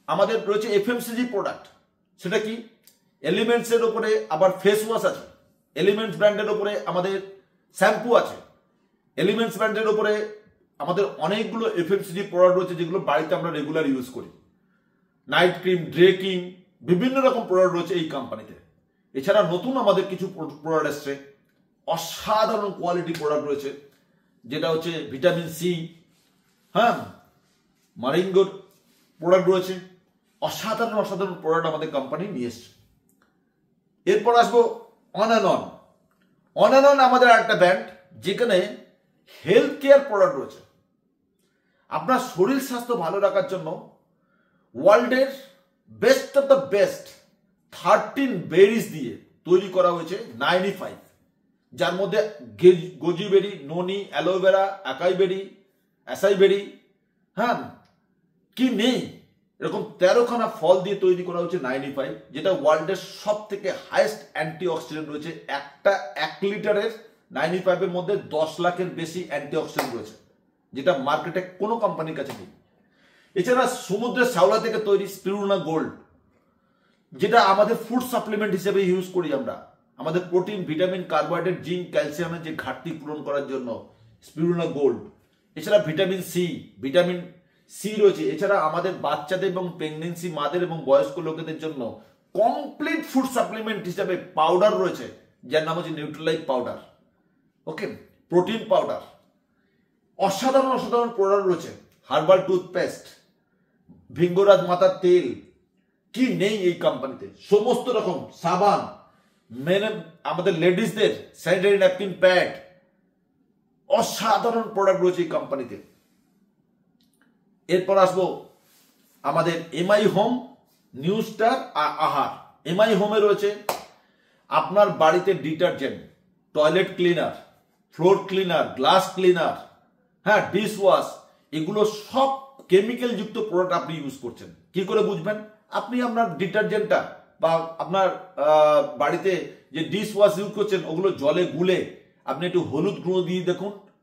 আমাদের রয়েছে এফএমসিজি প্রোডাক্ট। সেটা কি? এলিমেন্টস এর উপরে আবার ফেস ওয়াশ আছে, এলিমেন্টস ব্র্যান্ডের উপরে আমাদের শ্যাম্পু আছে, এলিমেন্টস ব্র্যান্ডের উপরে আমাদের অনেকগুলো এফএমসিজি প্রোডাক্ট রয়েছে, যেগুলো বাড়িতে আমরা রেগুলার ইউজ করি। নাইট ক্রিম, ডে ক্রিম, বিভিন্ন রকম প্রোডাক্ট রয়েছে এই কোম্পানিতে। এছাড়া নতুন আমাদের কিছু প্রোডাক্ট এসছে, অসাধারণ কোয়ালিটি প্রোডাক্ট রয়েছে, যেটা হচ্ছে ভিটামিন সি, হ্যাঁ, মারিঙ্গোর প্রোডাক্ট রয়েছে। অসাধারণ অসাধারণ প্রোডাক্ট আমাদের কোম্পানি নিয়ে এসছে। এরপর আসবো on and on. On and on আমাদের একটা ব্র্যান্ড, যেখানে হেলথ কেয়ার প্রোডাক্ট রয়েছে। আপনার শরীর স্বাস্থ্য ভালো রাখার জন্য ওয়ার্ল্ডের best of the best 13 berries দিয়ে তৈরি করা হয়েছে 95, যার মধ্যে গোজি বেরি, ননি, অ্যালোভেরা, অ্যাকাই বেরি, অ্যাসাই বেরি, হ্যাঁ, কি নেই, এরকম 13খানা ফল দিয়ে তৈরি করা হচ্ছে 95, যেটা ওয়ার্ল্ডের সব থেকে হাইয়েস্ট অ্যান্টি অক্সিডেন্ট রয়েছে। একটা 1 লিটারের 95 এর মধ্যে 10 লাখের বেশি অ্যান্টি অক্সিডেন্ট রয়েছে, যেটা মার্কেটে কোনো কোম্পানির কাছে নেই। এছাড়া সমুদ্রের শ্যাওলা থেকে তৈরি স্পিরুলিনা গোল্ড, যেটা আমাদের ফুড সাপ্লিমেন্ট হিসেবে ইউজ করি আমরা, আমাদের প্রোটিন, ভিটামিন, কার্বোহাইড্রেট, জিঙ্ক, ক্যালসিয়ামের যে ঘাটতি পূরণ করার জন্য স্পিরুলিনা গোল্ড। এছাড়া ভিটামিন সি রয়েছে। এছাড়া আমাদের বাচ্চাদের এবং প্রেগনেন্সি মাদের এবং বয়স্ক লোকেদের জন্য কমপ্লিট ফুড সাপ্লিমেন্ট হিসেবে পাউডার রয়েছে, যার নাম হচ্ছে নিউট্রিলাইট পাউডার, ওকে, প্রোটিন পাউডার। অসাধারণ অসাধারণ প্রোডাক্ট রয়েছে, হার্বাল টুথপেস্ট, ভিঙ্গরাজ মাথার তেল, কি নেই এই কোম্পানিতে। সমস্ত রকম সাবান, মেনে আমাদের লেডিসদের স্যানিটারি ন্যাপকিন প্যাড, অসাধারণ প্রোডাক্ট রয়েছে এই কোম্পানিতে। এরপর আসবো আমাদের এমআই হোম, নিউ স্টার আর আহার। এমআই হোমে রয়েছে আপনার বাড়িতে detergent, toilet cleaner, floor cleaner, glass cleaner, হ্যাঁ, ডিশ ওয়াশ, এগুলো সব কেমিক্যাল যুক্ত প্রোডাক্ট আপনি ইউজ করছেন। কি করে বুঝবেন? আপনি আপনার ডিটারজেন্টটা বা আপনার বাড়িতে যে ডিশ ওয়াশ ইউজ করছেন, ওগুলো জলে গুলে আপনি একটু হলুদ গুঁড়ো দিয়ে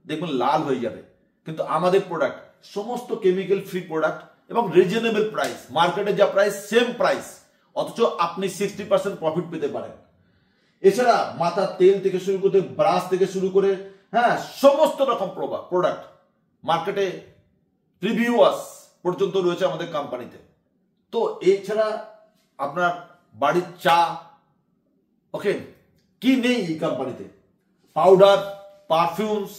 দেখবেন লাল হয়ে যাবে। কিন্তু আমাদের প্রোডাক্ট সমস্ত কেমিক্যাল ফ্রি প্রোডাক্ট এবং রিজনেবল প্রাইস, মার্কেটে যা প্রাইস সেম প্রাইস, অথচ আপনি 60% প্রফিট পেতে পারেন। এছাড়া মাথার তেল থেকে শুরু করে, ব্রাশ থেকে শুরু করে, হ্যাঁ, সমস্ত রকম প্রোডাক্ট মার্কেটে প্রিভিউ ওয়াশ পর্যন্ত রয়েছে আমাদের কোম্পানিতে। তো এছাড়া আপনার বাড়ির চা, ওকে, কি নেই এই কোম্পানিতে? পাউডার, পারফিউমস,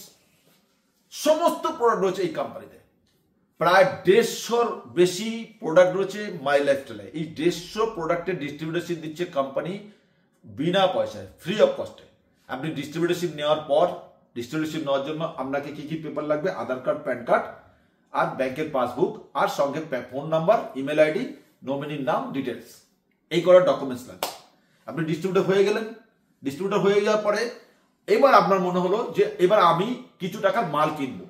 সমস্ত প্রোডাক্ট রয়েছে এই কোম্পানিতে। প্রায় 150-র বেশি প্রোডাক্ট রয়েছে মাই লাইফস্টাইলে। এই 150 প্রোডাক্টের ডিস্ট্রিবিউটারশিপ দিচ্ছে কোম্পানি বিনা পয়সায়, ফ্রি অফ কস্টে। আপনি ডিস্ট্রিবিউটারশিপ নেওয়ার পর, ডিস্ট্রিবিউটারশিপ নেওয়ার জন্য আপনাকে কি কি পেপার লাগবে? আধার কার্ড, প্যান কার্ড আর ব্যাংকের পাসবুক, আর সঙ্গে ফোন নাম্বার, ইমেল আইডি, নমিনির নাম, ডিটেলস, এই করার ডকুমেন্টস লাগবে। আপনি ডিস্ট্রিবিউটার হয়ে গেলেন। ডিস্ট্রিবিউটার হয়ে যাওয়ার পরে এবার আপনার মনে হলো যে এবার আমি কিছু টাকার মাল কিনবো।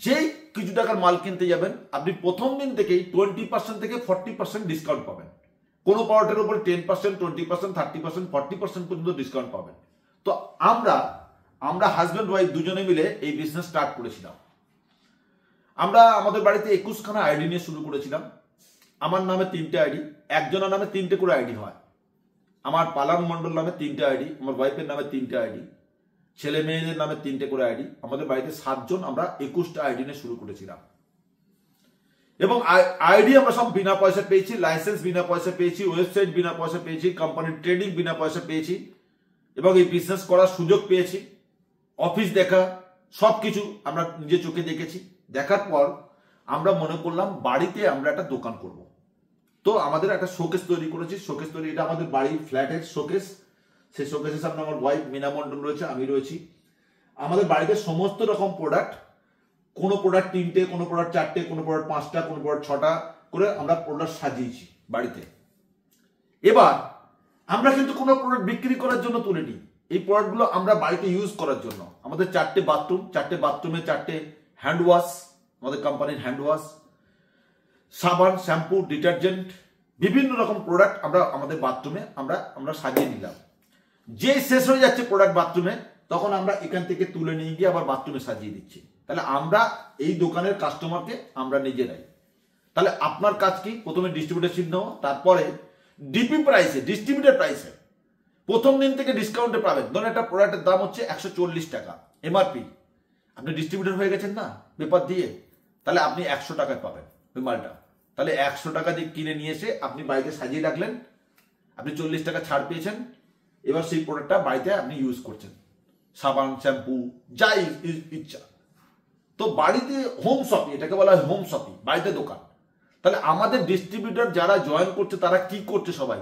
যেই কিছু টাকার মাল কিনতে যাবেন, আপনি প্রথম দিন থেকেই 20% থেকে 40% ডিসকাউন্ট পাবেন। কোনো প্রোডাক্টের উপরে 10%, 20%, 30%, 40% পর্যন্ত ডিসকাউন্ট পাবেন। তো আমরা হাজব্যান্ড ওয়াইফ দুজনে মিলে এই বিজনেস স্টার্ট করেছিলাম। আমরা আমাদের বাড়িতে 21খানা আইডি নিয়ে শুরু করেছিলাম। আমার নামে 3টে আইডি, একজনের নামে 3টে করে আইডি হয়। আমার পালান মন্ডল নামে 3টে আইডি, আমার ওয়াইফের নামে 3টে আইডি, ছেলে মেয়েদের নামে 3টে করে আইডি। আমাদের বাড়িতে 7 জন, আমরা 21টা আইডি নিয়ে শুরু করেছিলাম। এবং আইডি আমরা সব বিনা পয়সা পেয়েছি, লাইসেন্স বিনা পয়সা পেয়েছি, ওয়েবসাইট বিনা পয়সা পেয়েছি, কোম্পানির ট্রেনিং বিনা পয়সা পেয়েছি, এবং এই বিজনেস করার সুযোগ পেয়েছি। অফিস দেখা, সবকিছু আমরা নিজে চোখে দেখেছি। দেখার পর আমরা মনে করলাম বাড়িতে আমরা একটা দোকান করব। তো আমাদের একটা শোকেস তৈরি করেছি। শোকেস তৈরি, এটা আমাদের বাড়ির ফ্ল্যাটের শোকেস। সেই শোকেসের সামনে আমার ওয়াইফ মীনা মন্ডল রয়েছে, আমি রয়েছি। আমাদের বাড়িতে সমস্ত রকম প্রোডাক্ট, কোনো প্রোডাক্ট 3টে, কোনো প্রোডাক্ট 4টে, কোনো প্রোডাক্ট 5টা, কোনো প্রোডাক্ট 6টা করে আমরা প্রোডাক্ট সাজিয়েছি বাড়িতে। এবার আমরা কিন্তু কোনো প্রোডাক্ট বিক্রি করার জন্য তুলিনি। এই প্রোডাক্টগুলো আমরা বাড়িতে ইউজ করার জন্য। আমাদের 4টে বাথরুম, 4টে বাথরুমে 4টে হ্যান্ড ওয়াশ, আমাদের কোম্পানির হ্যান্ড ওয়াশ, সাবান, শ্যাম্পু, ডিটারজেন্ট, বিভিন্ন রকম প্রোডাক্ট আমরা আমাদের বাথরুমে আমরা সাজিয়ে নিলাম। যে শেষ হয়ে যাচ্ছে প্রোডাক্ট বাথরুমে, তখন আমরা এখান থেকে তুলে নিয়ে গিয়ে আবার বাথরুমে সাজিয়ে দিচ্ছি। তাহলে আমরা এই দোকানের কাস্টমারকে আমরা নিজেরাই। তাহলে আপনার কাজ কি? প্রথমে ডিস্ট্রিবিউটারশিপ নেওয়া, তারপরে ডিপি প্রাইসে, ডিস্ট্রিবিউটার প্রাইসে প্রথম দিন থেকে ডিসকাউন্টে পাবেন। ধরুন একটা প্রোডাক্টের দাম হচ্ছে 140 টাকা এমআরপি, আপনি ডিস্ট্রিবিউটার হয়ে গেছেন না পেপার দিয়ে, তাহলে আপনি 100 টাকায় পাবেন ওই মালটা। তাহলে 100 টাকা দিয়ে কিনে নিয়ে এসে আপনি বাড়িতে সাজিয়ে রাখলেন, আপনি 40 টাকা ছাড় পেয়েছেন। এবার সেই প্রোডাক্টটা বাড়িতে আপনি ইউজ করছেন, সাবান, শ্যাম্পু, যাই ইচ্ছা। তো বাড়িতে হোম শপিং, এটাকে বলা হয় হোম শপিং, বাড়িতে দোকান। তাহলে আমাদের ডিস্ট্রিবিউটর যারা জয়েন করছে তারা কি করছে? সবাই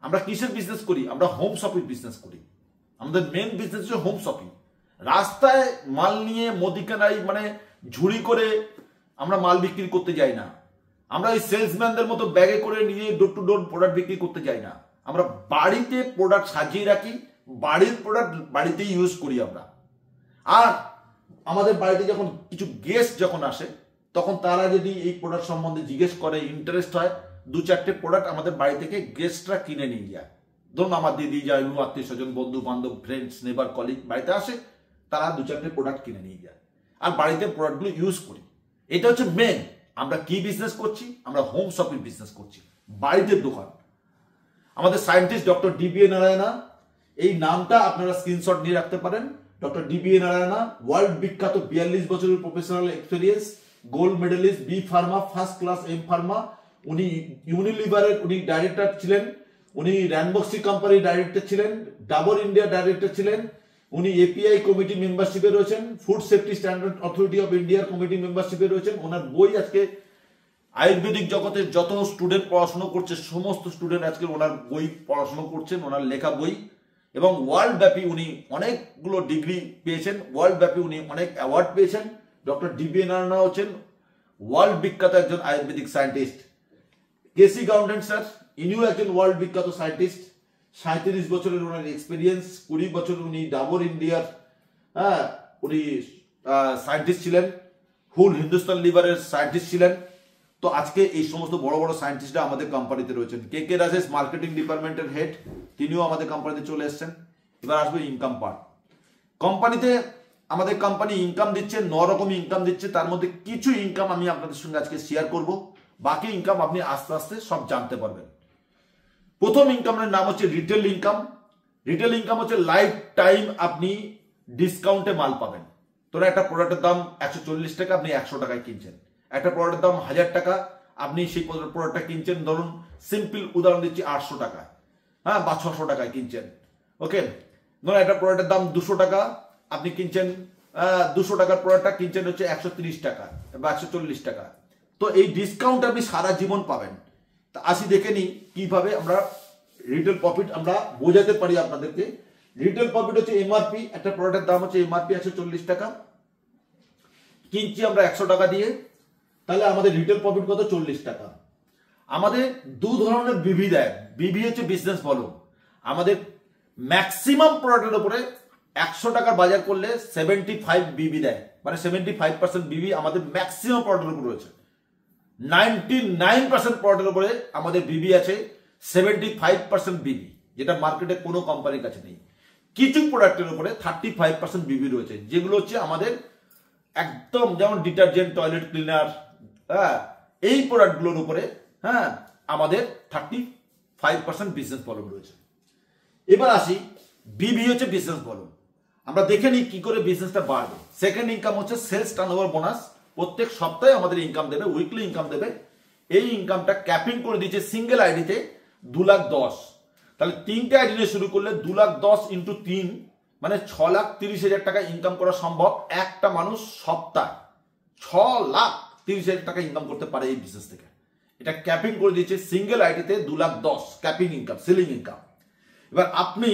আমরা কিসের বিজনেস করি? আমরা হোম শপিং বিজনেস করি। আমাদের মেন বিজনেস হচ্ছে হোম শপিং। রাস্তায় মাল নিয়ে মুদিখানায় মানে ঝুড়ি করে আমরা মাল বিক্রি করতে যাই না। আমরা এই সেলসম্যানদের মতো ব্যাগে করে নিয়ে ডোর টু ডোর প্রোডাক্ট বিক্রি করতে যাই না। আমরা বাড়িতে প্রোডাক্ট সাজিয়ে রাখি, বাড়ির প্রোডাক্ট বাড়িতেই ইউজ করি আমরা। আর আমাদের বাড়িতে যখন কিছু গেস্ট যখন আসে, তখন তারা যদি এই প্রোডাক্ট সম্বন্ধে জিজ্ঞেস করে, ইন্টারেস্ট হয়, 2-4টে প্রোডাক্ট আমাদের বাড়ি থেকে গেস্টরা কিনে নিয়ে যায়। ধরুন আমার দিদি, যায়, আত্মীয় স্বজন, বন্ধু বান্ধব, ফ্রেন্ডস, নেবার, কলিগ বাড়িতে আসে, তারা 2-4টে প্রোডাক্ট কিনে নিয়ে যায়, আর বাড়িতে প্রোডাক্টগুলো ইউজ করি। এটা হচ্ছে মেন। আমরা কি বিজনেস করছি? আমরা হোম শপিং বিজনেস করছি, বাড়িতে দোকান। আমাদের সায়েন্টিস্ট ডক্টর ডিবিএ নারায়ণা, এই নামটা আপনারা স্ক্রিনশট নিয়ে রাখতে পারেন। ডক্টর ডিবিএ নারায়ণা ওয়ার্ল্ড বিখ্যাত, 42 বছরের professional experience, gold medalist, B pharma, first class M pharma. উনি ইউনিলিভারের উনি ডাইরেক্টর ছিলেন, উনি র্যানবক্সি কোম্পানির ডাইরেক্টর ছিলেন, ডাবর ইন্ডিয়া ডাইরেক্টর ছিলেন, উনি এপিআই কমিটি মেম্বারশিপে রয়েছেন, food safety standard authority of ইন্ডিয়ার কমিটি মেম্বারশিপে রয়েছেন। ওনার বই আজকে আয়ুর্বেদিক জগতে যত স্টুডেন্ট পড়াশোনা করছে, সমস্ত স্টুডেন্ট আজকে ওনার বই পড়াশোনা করছেন, ওনার লেখা বই। এবং ওয়ার্ল্ড ব্যাপী উনি অনেকগুলো ডিগ্রি পেয়েছেন, ওয়ার্ল্ড ব্যাপী উনি অনেক অ্যাওয়ার্ড পেয়েছেন। ডক্টর ডিবিএ নারায়ণা হচ্ছেন ওয়ার্ল্ড বিখ্যাত একজন আয়ুর্বেদিক সায়েন্টিস্ট। কেসি গাউন্ডেন স্যার, ইনিও একজন ওয়ার্ল্ড বিখ্যাত সায়েন্টিস্ট। 37 বছরের ওনার এক্সপিরিয়েন্স, 20 বছর উনি ডাবর ইন্ডিয়ার উনি সায়েন্টিস্ট ছিলেন, হুল হিন্দুস্তান লিভারের সায়েন্টিস্ট ছিলেন। তো আজকে এই সমস্ত বড় বড় সায়েন্টিস্টরা আমাদের কোম্পানিতে রয়েছেন। কে কে রাজেশ মার্কেটিং ডিপার্টমেন্টের হেড, তিনিও আমাদের কোম্পানিতে চলে এসেছেন। এবার আসবে ইনকাম পার্ট। কোম্পানিতে আমাদের কোম্পানি ইনকাম দিচ্ছে, 9 রকম ইনকাম দিচ্ছে। তার মধ্যে কিছু ইনকাম আমি আপনাদের সঙ্গে আজকে শেয়ার করব, বাকি ইনকাম আপনি আস্তে আস্তে সব জানতে পারবেন। প্রথম ইনকামের নাম হচ্ছে রিটেল ইনকাম। রিটেল ইনকাম হচ্ছে লাইফ টাইম আপনি ডিসকাউন্টে মাল পাবেন। তোরা একটা প্রোডাক্টের দাম 140 টাকা, আপনি 100 টাকায় কিনছেন। একটা প্রোডাক্টের দাম 1000 টাকা, আপনি সেই প্রোডাক্টটা কিনছেন, ধরুন সিম্পল উদাহরণ দিচ্ছি, 800 টাকায়, হ্যাঁ, বা 600 টাকায় কিনছেন। ওকে, ধরুন একটা প্রোডাক্টের দাম 200 টাকা, আপনি কিনছেন 200 টাকার প্রোডাক্টটা কিনছেন হচ্ছে 130 টাকা বা 140 টাকা। তো এই ডিসকাউন্ট আপনি সারা জীবন পাবেন। তা আসি দেখে নিই কিভাবে আমরা রিটেল প্রফিট আমরা বোঝাতে পারি আপনাদেরকে। রিটেল প্রফিট হচ্ছে এমআরপি, একটা প্রোডাক্টের দাম হচ্ছে এমআরপি 140 টাকা, কিনছি আমরা 100 টাকা দিয়ে, তাহলে আমাদের রিটেল প্রফিট কত? 40 টাকা। আমাদের দু ধরনের বিবি দেয়। বিবি হচ্ছে বিজনেস ভলিউম। আমাদের ম্যাক্সিমাম প্রোডাক্টের উপরে 100 টাকার বাজার করলে 75 বিবি দেয়, মানে 75% বিবি আমাদের ম্যাক্সিমাম প্রোডাক্টের উপর রয়েছে। 99% প্রোডাক্টের উপরে আমাদের বিবি আছে 75% বিবি, যেটা মার্কেটে কোনো কোম্পানির কাছে নেই। কিছু প্রোডাক্টের উপরে 35% বিবি রয়েছে, যেগুলো হচ্ছে আমাদের একদম, যেমন ডিটারজেন্ট, টয়লেট ক্লিনার, হ্যাঁ, এই প্রোডাক্টগুলোর উপরে হ্যাঁ আমাদের 35% বিজনেস ভলিউম রয়েছে। এবার আসি, বিবি হচ্ছে বিজনেস ভলিউম। আমরা দেখে নিই কি করে বিজনেসটা বাড়বে। সেকেন্ড ইনকাম হচ্ছে সেলস টার্নওভার বোনাস। প্রত্যেক সপ্তাহে আমাদের ইনকাম দেবে, উইকলি ইনকাম দেবে। এই ইনকামটা ক্যাপিং করে দিয়েছে সিঙ্গেল আইডিতে 2,10,000। তাহলে 3টে আইডি নিয়ে শুরু করলে 2,10,000 ইন্টু 3 মানে 6,30,000 টাকা ইনকাম করা সম্ভব। একটা মানুষ সপ্তাহে 6,30,000 টাকা ইনকাম করতে পারে এই বিজনেস থেকে। এটা ক্যাপিং করে দিয়েছে সিঙ্গেল আইডিতে 2,10,000 ক্যাপিং ইনকাম, সেলিং ইনকাম। এবার আপনি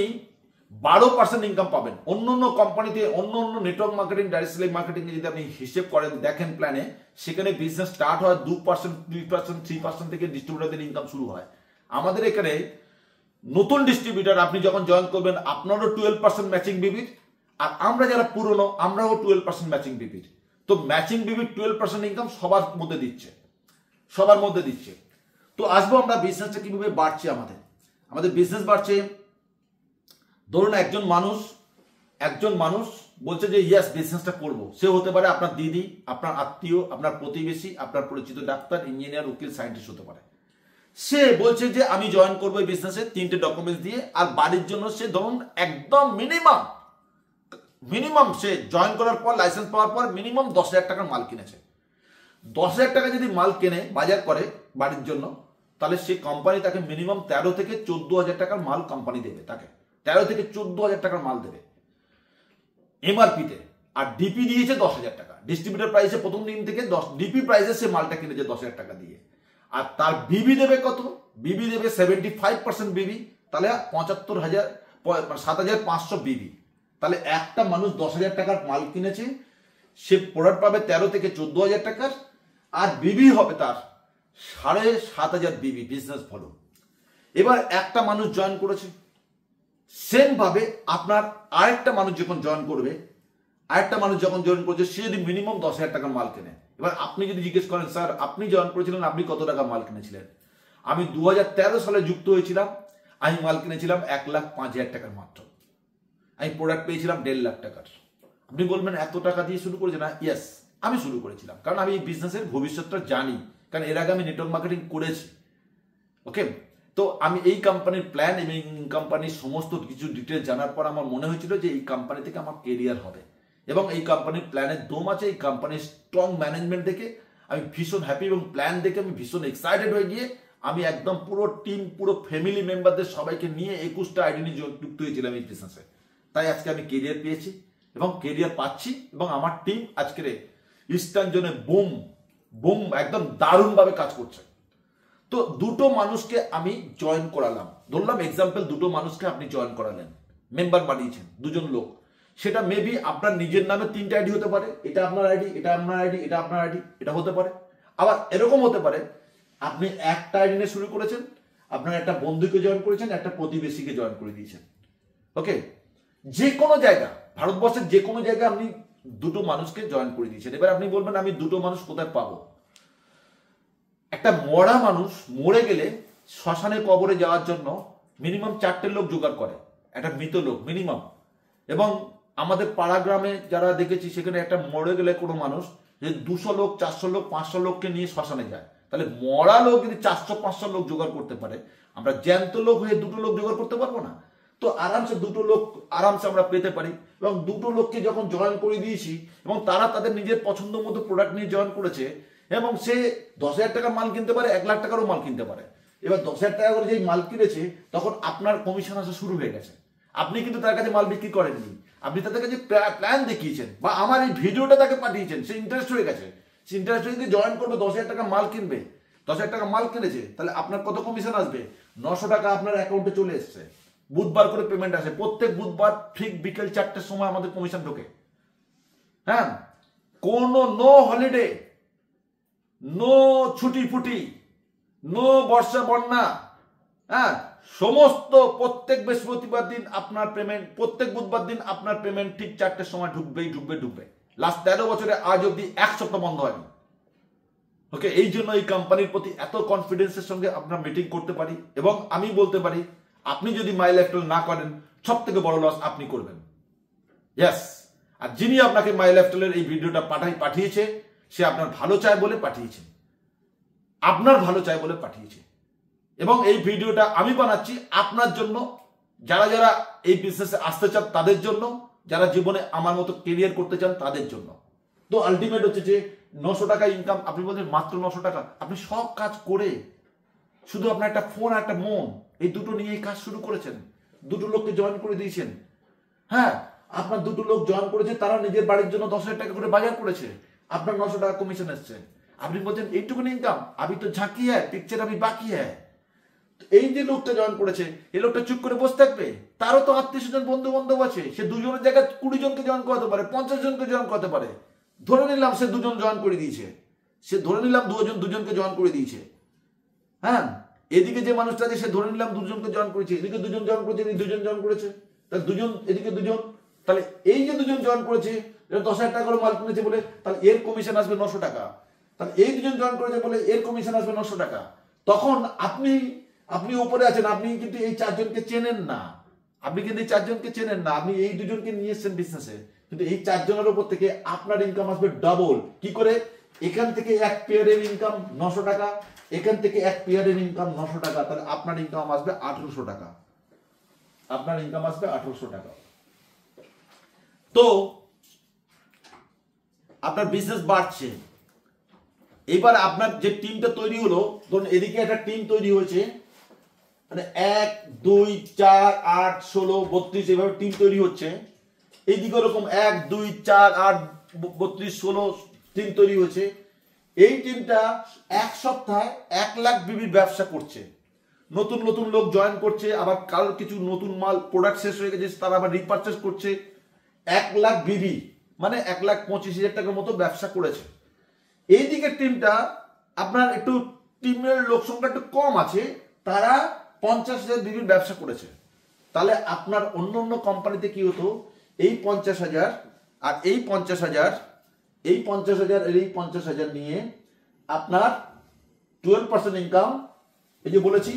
12% ইনকাম পাবেন। অন্য অন্য কোম্পানিতে, অন্য অন্য network marketing, direct selling marketing যদি আপনি হিসেব করেন, দেখেন প্ল্যানে, সেখানে বিজনেস স্টার্ট হয় 2%, 3%, 3% থেকে ডিস্ট্রিবিউটরদের ইনকাম শুরু হয়। আমাদের এখানে নতুন ডিস্ট্রিবিউটার আপনি যখন জয়েন করবেন আপনারও 12% ম্যাচিং বিবির, আর আমরা যারা পুরনো আমরাও 12% ম্যাচিং বিবির। তো ম্যাচিং বিবির 12% ইনকাম সবার মধ্যে দিচ্ছে। তো আসবো আমরা বিজনেসটা কিভাবে বাড়ছে। আমাদের বিজনেস বাড়ছে। ধরুন একজন মানুষ বলছে যে ইয়েস বিজনেসটা করবো। সে হতে পারে আপনার দিদি, আপনার আত্মীয়, আপনার প্রতিবেশী, আপনার পরিচিত ডাক্তার, ইঞ্জিনিয়ার, উকিল, সায়েন্টিস্ট হতে পারে। সে বলছে যে আমি জয়েন করবো এই বিজনেসে 3টে ডকুমেন্টস দিয়ে, আর বাড়ির জন্য সে ধরুন একদম মিনিমাম সে জয়েন করার পর লাইসেন্স পাওয়ার পর মিনিমাম 10,000 টাকার মাল কিনেছে। 10,000 টাকা যদি মাল কেনে বাজার করে বাড়ির জন্য, তাহলে সে কোম্পানি তাকে মিনিমাম 13 থেকে 14,000 টাকার মাল কোম্পানি দেবে, তাকে 13 থেকে 14,000 টাকার মাল দেবে এমআরপিতে। আর ডিপি দিয়েছে 10,000 টাকা। ডিস্ট্রিবিউটর প্রাইসে প্রথম দিন থেকে ডিপি প্রাইসে সে মালটা কিনেছে 10,000 টাকা দিয়ে। আর তার বিবি দেবে কত? বিবি দেবে 75% বিবি, তাহলে 7,500 বিবি। তাহলে একটা মানুষ 10,000 টাকার মাল কিনেছে, সে প্রোডাক্ট পাবে 13 থেকে 14,000 টাকার, আর বিবি হবে তার 7,500 বিবি বিজনেস ভলিউম। এবার একটা মানুষ জয়েন করেছে, সেম ভাবে আপনার আরেকটা মানুষ যখন জয়েন করবে, সে যদি মিনিমাম 10,000 টাকার মাল কেনে। এবার আপনি যদি জিজ্ঞেস করেন স্যার আপনি জয়েন করেছিলেন, আপনি কত টাকা মাল কিনেছিলেন? আমি 2013 সালে যুক্ত হয়েছিলাম, আমি মাল কিনেছিলাম 1,05,000 টাকার মাত্র। আমি প্রোডাক্ট পেয়েছিলাম 1.5 লাখ টাকার। আপনি বলবেন এত টাকা দিয়ে শুরু করেছে না? ইয়েস, আমি শুরু করেছিলাম, কারণ আমি এই বিজনেসের ভবিষ্যৎটা জানি, কারণ এর আগে আমি নেটওয়ার্ক মার্কেটিং করেছি। ওকে, তো আমি এই কোম্পানির প্ল্যান এবং কোম্পানির সমস্ত কিছু ডিটেলস জানার পর আমার মনে হয়েছিল যে এই কোম্পানি থেকে আমার কেরিয়ার হবে, এবং এই কোম্পানির প্ল্যানের দম আছে। এই কোম্পানির স্ট্রং ম্যানেজমেন্ট দেখে আমি ভীষণ হ্যাপি, এবং প্ল্যান দেখে আমি ভীষণ এক্সাইটেড হয়ে গিয়ে আমি একদম পুরো টিম, পুরো ফ্যামিলি মেম্বারদের সবাইকে নিয়ে 21টা আইডি নিয়ে যুক্ত হয়েছিলাম এই বিজনেসে। তাই আজকে আমি কেরিয়ার পেয়েছি এবং কেরিয়ার পাচ্ছি, এবং আমার টিম আজকের ইস্টার্ন জোনে বুম একদম দারুণভাবে কাজ করছে। তো দুটো মানুষকে আমি জয়েন করালাম, ধরলাম এক্সাম্পল, দুটো মানুষকে আপনি জয়েন করালেন, মেম্বার বানিয়েছেন দুজন লোক। সেটা মেবি আপনার নিজের নামে 3টে আইডি হতে পারে, এটা আপনার আইডি, এটা আপনার আইডি, এটা আপনার আইডি, এটা হতে পারে। আবার এরকম হতে পারে আপনি একটা আইডি নিয়ে শুরু করেছেন, আপনার একটা বন্ধুকে জয়েন করেছেন, একটা প্রতিবেশীকে জয়েন করে দিয়েছেন। ওকে, যে কোনো জায়গা, ভারতবর্ষের যে কোনো জায়গায় আপনি দুটো মানুষকে জয়েন করে দিয়েছেন। এবার আপনি বলবেন আমি দুটো মানুষ কোথায় পাবো? একটা মরা মানুষ মরে গেলে শ্মশানে কবরে যাওয়ার জন্য মিনিমাম 4টে লোক জোগাড় করে, একটা মৃত লোক মিনিমাম। এবং আমাদের পাড়া গ্রামে যারা দেখেছি, সেখানে একটা মরে গেলে কোনো মানুষ যে 200 লোক, 400 লোক, 500 লোককে নিয়ে শ্মশানে যায়। তাহলে মরা লোক যদি 400-500 লোক জোগাড় করতে পারে, আমরা জ্যান্ত লোক হয়ে দুটো লোক জোগাড় করতে পারবো না? তো আরামসে দুটো লোক আরামসে আমরা পেতে পারি। এবং দুটো লোককে যখন জয়েন করে দিয়েছি, এবং তারা তাদের নিজের পছন্দ মতো প্রোডাক্ট নিয়ে জয়েন করেছে, এবং সে 10,000 টাকার মাল কিনতে পারে, 1 লাখ টাকারও মাল কিনতে পারে। এবার 10,000 টাকা করে যেই মাল কিনেছে, তখন আপনার কমিশন আসা শুরু হয়ে গেছে। আপনি কিন্তু তার কাছে মাল বিক্রি করেননি, আপনি তাদের কাছে প্ল্যান দেখিয়েছেন, বা আমার এই ভিডিওটা তাকে পাঠিয়েছেন, সে ইন্টারেস্ট হয়ে গেছে। সে ইন্টারেস্ট হয়ে জয়েন করবে, 10,000 টাকা মাল কিনবে। 10,000 টাকা মাল কিনেছে, তাহলে আপনার কত কমিশন আসবে? 900 টাকা আপনার অ্যাকাউন্টে চলে এসছে। বুধবার করে পেমেন্ট আসে, প্রত্যেক বুধবার ঠিক বিকেল 4টের সময় আমাদের কমিশন ঢোকে। হ্যাঁ, কোনো নো হলিডে, নো ছুটি ফুটি, নো বর্ষা বন্যা, হ্যাঁ, সমস্ত প্রত্যেক বৃহস্পতিবার দিন আপনার পেমেন্ট, প্রত্যেক বুধবার দিন আপনার পেমেন্ট ঠিক 4টের সময় ঢুকবে। লাস্ট 13 বছরে আজ অব্দি 1 সপ্তাহ বন্ধ হয়নি। ওকে, এই জন্য এই কোম্পানির প্রতি এত কনফিডেন্সের সঙ্গে আপনার মিটিং করতে পারি, এবং আমি বলতে পারি আপনি যদি মাই লাইফস্টাইল না করেন, সব থেকে বড় লস আপনি করবেন। ইয়েস, আর যিনি আপনাকে মাই লাইফস্টাইলের এই ভিডিওটা পাঠিয়েছে, সে আপনার ভালো চায় বলে পাঠিয়েছে, এবং এই ভিডিওটা আমি বানাচ্ছি আপনার জন্য, যারা যারা এই বিজনেসে আসতে চান তাদের জন্য, যারা জীবনে আমার মতো কেরিয়ার করতে চান তাদের জন্য। তো আলটিমেট হচ্ছে যে 900 টাকা ইনকাম। আপনি বলছেন মাত্র 900 টাকা, আপনি সব কাজ করে শুধু আপনার একটা ফোন আর একটা মন, এই দুটো নিয়ে কাজ শুরু করেছেন, দুটো লোককে জয়েন করে দিয়েছেন। হ্যাঁ, আপনার দুটো লোক জয়েন করেছে, তারা নিজের বাড়ির জন্য 10,000 টাকা করে বাজার করেছে, আপনার 900 টাকা কমিশন এসছে। আপনি বলছেন এইটুকুন ইনকাম, আবি তো ঝাঁকি হ্যাঁ, পিকচার আবি বাকি হ্যাঁ। এই যে লোকটা জয়েন করেছে, এই লোকটা চুপ করে বসে থাকবে? তারও তো আত্মীয় স্বজন, বন্ধু বান্ধব আছে। সে দুজনের জায়গায় 20 জনকে জয়েন করতে পারে, 50 জনকে জয়েন করতে পারে। ধরে নিলাম সে দুজন জয়েন করে দিয়েছে, দুজনকে জয়েন করে দিয়েছে। হ্যাঁ, এদিকে যে মানুষটা আছে সে ধরে নিলাম দুজনকে জয়েন করেছে, এদিকে দুজন জয়েন করেছে, এদিকে দুজন জয়েন করেছে, তাহলে দুজন এদিকে দুজন, তাহলে এই যে দুজন জয়েন করেছে এটা 10,000 টাকা করে মাল কিনেছে বলে তাহলে এর কমিশন আসবে 900 টাকা, তাহলে এই দুজন জয়েন করেছে বলে এর কমিশন আসবে 900 টাকা। তখন আপনি উপরে আছেন, আপনি কিন্তু এই চারজনকে চেনেন না, আপনি কিন্তু এই চারজনকে চেনেন না, আপনি এই দুজনকে নিয়ে এসেছেন বিজনেসে, কিন্তু এই চারজনের উপর থেকে আপনার ইনকাম আসবে ডবল। কি করে? এখান থেকে এক পেয়ারের ইনকাম 900 টাকা, এখান থেকে এক পেয়ারের ইনকাম 900 টাকা, তাহলে আপনার ইনকাম আসবে 1800 টাকা, আপনার ইনকাম আসবে 1800 টাকা। তো আপনার বিজনেস বাড়ছে। এবার আপনার যে টিমটা তৈরি হলো, ধরুন এদিকে একটা টিম তৈরি হয়েছে, মানে 1 2 4 8 16 32 এভাবে টিম তৈরি হচ্ছে। এইদিকে ওরকম 1 2 4 8 32 16 টিম তৈরি হয়েছে। এই টিমটা এক সপ্তাহে 1 লাখ বিবির ব্যবসা করছে, নতুন নতুন লোক জয়েন করছে, আবার কারোর কিছু নতুন মাল প্রোডাক্ট শেষ হয়ে গেছে তারা আবার রিপারচেজ করছে। 1 লাখ বিবি মানে 1,25,000 টাকার মতো ব্যবসা করেছে। এইদিকে টিমটা আপনার একটু টিমের লোক সংখ্যা একটু কম আছে, তারা 50,000 বিবির ব্যবসা করেছে। তাহলে আপনার অন্য অন্য কোম্পানিতে কি হতো, এই 50,000 আর এই 50,000, এই 50,000 আর এই 50,000 নিয়ে আপনার 12% ইনকাম। এই যে বলেছি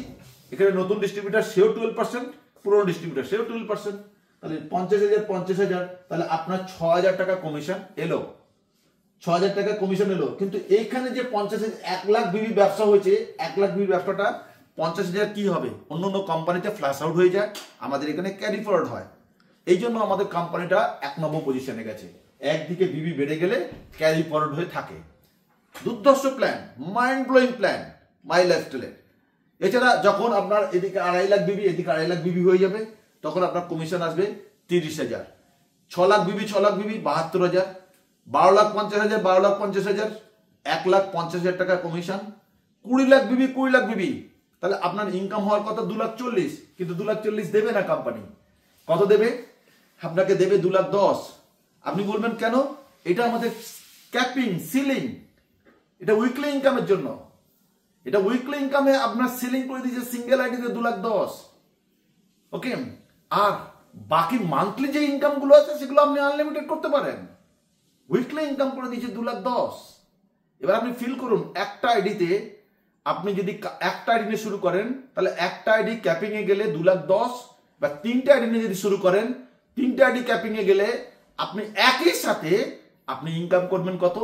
এখানে নতুন ডিস্ট্রিবিউটার সেও 12%, পুরনো ডিস্ট্রিবিউটার সেও 12%, তাহলে 50,000 তাহলে আপনার 6,000 টাকা কমিশন এলো, 6,000 টাকা কমিশন এলো। কিন্তু এইখানে যে 50,000 1 লাখ বিবি ব্যবসা হয়েছে, 1 লাখ বিবি ব্যবসাটা 50,000 কি হবে, অন্য অন্য কোম্পানিতে ফ্ল্যাশ আউট হয়ে যায়, আমাদের এখানে ক্যারি ফরওয়ার্ড হয়। এই জন্য আমাদের কোম্পানিটা 1 নম্বর পজিশনে গেছে। একদিকে বিবি বেড়ে গেলে ক্যারি ফরওয়ার্ড হয়ে থাকে। দুর্ধর্ষ প্ল্যান, মাইন্ড ব্লোয়িং প্ল্যান মাই লাইফস্টাইলের। এছাড়া যখন আপনার এদিকে 2.5 লাখ বিবি, এদিকে 2.5 লাখ বিবি হয়ে যাবে, তখন আপনার কমিশন আসবে 30,000। 6 লাখ বিবি 72,000, 12,50,000 12,50,000, 1,50,000 টাকা কমিশন। 20 লাখ বিবি 20 লাখ বিবি, তাহলে আপনার ইনকাম হওয়ার কথা 2,40,000, কিন্তু 2,40,000 দেবে না কোম্পানি। কত দেবে? আপনাকে দেবে 2,10,000। আপনি বলবেন কেন? এটা আমাদের ক্যাপিং সিলিং, এটা উইকলি ইনকামের জন্য, এটা উইকলি ইনকামে আপনার সিলিং করে দিয়েছে সিঙ্গেল আইডিতে 2,10,000। ওকে, আর বাকি মান্থলি যে ইনকাম গুলো আছে সেগুলো আপনি আনলিমিটেড করতে পারেন। উইকলি ইনকাম করে দিয়েছে 2,10,000। এবার আপনি ফিল করুন, একটা আইডিতে আপনি যদি একটা আইডি নিয়ে শুরু করেন, তাহলে একটা আইডি ক্যাপিং এ গেলে 2,10,000, বা 3টে আইডি নিয়ে যদি শুরু করেন, 3টে আইডি ক্যাপিং এ গেলে আপনি একই সাথে আপনি ইনকাম করবেন কত?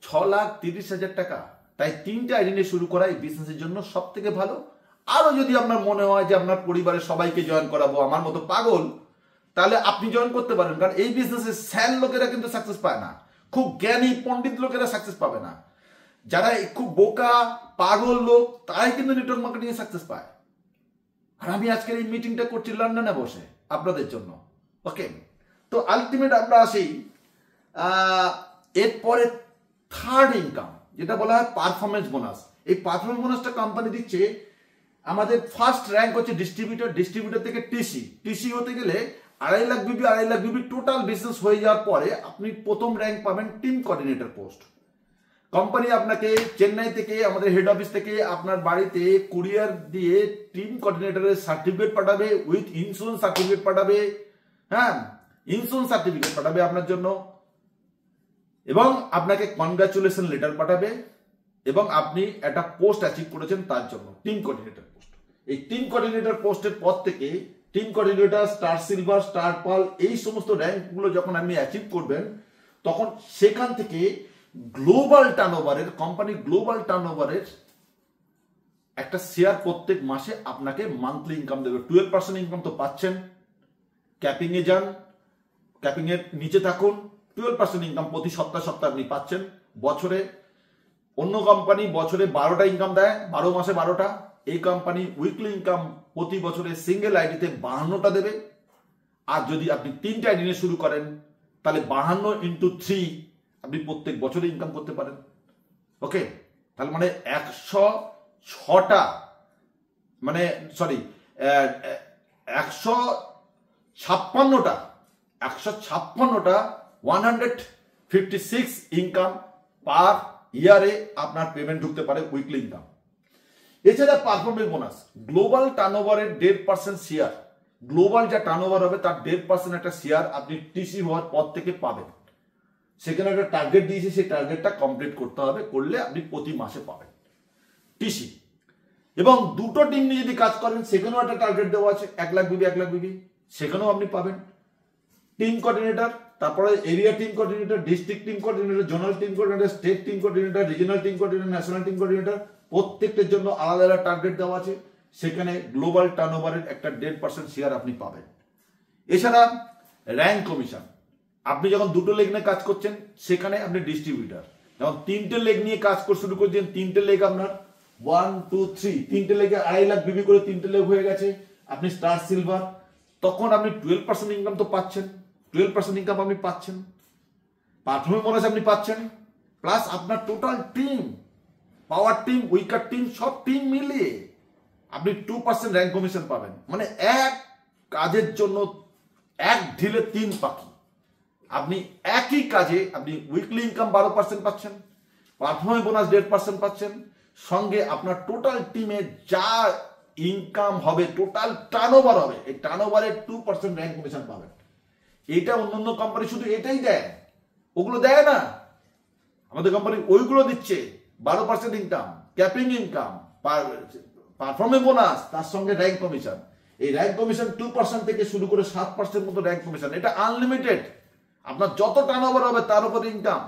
6,30,000 টাকা। তাই 3টে আইডি নিয়ে শুরু করা এই বিজনেসের জন্য সব থেকে ভালো। আরো যদি আপনার মনে হয় যে আপনার পরিবারের সবাইকে জয়েন করাবো আমার মতো পাগল, তাহলে আপনি জয়েন করতে পারেন। কারণ এই বিজনেসে স্যাল লোকেরা কিন্তু সাকসেস পায় না, খুব জ্ঞানী পণ্ডিত লোকেরা সাকসেস পাবে না। যারা খুব বোকা পাগল লোক তারাই কিন্তু নেটওয়ার্ক মার্কেটিং এ সাকসেস পায়। আর আমি আজকের এই মিটিংটা করছি লন্ডনে বসে আপনাদের জন্য। ওকে, তো আলটিমেট আমরা আসি এরপরে থার্ড ইনকাম, যেটা বলা হয় পারফরমেন্স বোনাস। এই পারফরমেন্স বোনাসটা কোম্পানি দিচ্ছে। আমাদের ফার্স্ট র্যাঙ্ক হচ্ছে ডিস্ট্রিবিউটর, ডিস্ট্রিবিউটর থেকে টিসি, টিসি হতে গেলে 2.5 লাখ বিবি, 2.5 লাখ বিবি টোটাল বিজনেস হয়ে যাওয়ার পরে আপনি প্রথম র্যাঙ্ক পাবেন টিম কোঅর্ডিনেটর পোস্ট। কোম্পানি আপনাকে চেন্নাই থেকে, আমাদের হেড অফিস থেকে আপনার বাড়িতে কুরিয়ার দিয়ে টিম কোঅর্ডিনেটরের সার্টিফিকেট পাঠাবে, উইথ ইন্স্যুরেন্স সার্টিফিকেট পাঠাবে। হ্যাঁ, ইন্স্যুরেন্স সার্টিফিকেট পাঠাবে আপনার জন্য, এবং আপনাকে কনগ্রাচুলেশন লেটার পাঠাবে, এবং আপনি একটা পোস্ট অ্যাচিভ করেছেন তার জন্য, টিম কোঅর্ডিনেটর পোস্ট। এই টিম কোঅর্ডিনেটর পোস্টের পর থেকে team coordinator, star silver, star pearl, এই সমস্ত র্যাঙ্কগুলো যখন আপনি অ্যাচিভ করবেন, তখন সেখান থেকে গ্লোবাল টার্নওভারের, কোম্পানি গ্লোবাল টার্নওভারের একটা শেয়ার প্রত্যেক মাসে আপনাকে মান্থলি ইনকাম দেবে। 12% ইনকাম তো পাচ্ছেন। ক্যাপিং এ যান, ক্যাপিং এর নিচে থাকুন, 12% ইনকাম প্রতি সপ্তাহে সপ্তাহে আপনি পাচ্ছেন বছরে। অন্য কোম্পানি বছরে 12টা ইনকাম দেয়, 12 মাসে 12টা। এই কোম্পানি উইকলি ইনকাম প্রতি বছরে সিঙ্গেল আইডিতে 52টা দেবে। আর যদি আপনি 3টে আইডি নিয়ে শুরু করেন, তাহলে 52 × 3 আপনি প্রত্যেক বছরে ইনকাম করতে পারেন। ওকে, তাহলে মানে 106টা, মানে সরি 156টা 156 ইনকাম পার ইয়ারে আপনার পেমেন্ট ঢুকতে পারে, উইকলি ইনকাম। এছাড়া পারফরমেন্স বোনাস, গ্লোবাল টার্নওভারের 1.5% শেয়ার, গ্লোবাল যা টার্নওভার হবে তার 1.5% একটা শেয়ার আপনি টিসি হওয়ার পর থেকে পাবেন। সেখানে একটা টার্গেট দিয়েছে, সেই টার্গেটটা কমপ্লিট করতে হবে, করলে আপনি প্রতি মাসে পাবেন টিসি। এবং দুটো টিম নিয়ে যদি কাজ করেন সেখানেও একটা টার্গেট দেওয়া আছে, 1 লাখ বিবি 1 লাখ বিবি, সেখানেও আপনি পাবেন। টিম কোঅর্ডিনেটর, তারপরে area team coordinator, district team coordinator, zonal team coordinator, state team coordinator, regional team coordinator, national team coordinator, প্রত্যেকটার জন্য আলাদা আলাদা টার্গেট দেওয়া আছে। সেখানে গ্লোবাল টার্নওভারের একটা 1.5% শেয়ার আপনি পাবেন। এছাড়া র্যাঙ্ক কমিশন, আপনি যখন দুটো লেগ নিয়ে কাজ করছেন সেখানে আপনি ডিস্ট্রিবিউটার, যখন 3টে লেগ নিয়ে কাজ করে শুরু করছেন, 3টে লেগ আপনার 1 2 3, 3টে লেগে 2.5 লাখ বিবি করে 3টে লেগ হয়ে গেছে, আপনি স্টার সিলভার, তখন আপনি 12% ইনকাম তো পাচ্ছেন, 12% ইনকাম আপনি পাচ্ছেন, পারফরমেন্স বোনাস আপনি পাচ্ছেন, প্লাস আপনার টোটাল টিম, পাওয়ার টিম, উইকার টিম, সব টিম মিলিয়ে আপনি 2% র্যাঙ্ক কমিশন পাবেন। মানে এক কাজের জন্য এক ঢিলে 3 পাখি। আপনি একই কাজে আপনি উইকলি ইনকাম 12% পাচ্ছেন, পারফরমেন্স বোনাস 1.5% পাচ্ছেন, সঙ্গে আপনার টোটাল টিমে যা ইনকাম হবে, টোটাল টার্নওভার হবে, এই টার্নওভারের 2% র্যাঙ্ক কমিশন পাবেন। এইটা অন্যান্য কোম্পানি শুধু এটাই দেয়, ওগুলো দেয় না। আমাদের কোম্পানি ওইগুলো দিচ্ছে, 12% income, capping income, performance bonus, তার সঙ্গে র্যাঙ্ক কমিশন। এই র্যাঙ্ক কমিশন 2% থেকে শুরু করে 7% মতো র্যাঙ্ক কমিশন, এটা আনলিমিটেড। আপনার যত টার্নওভার হবে তার উপর ইনকাম,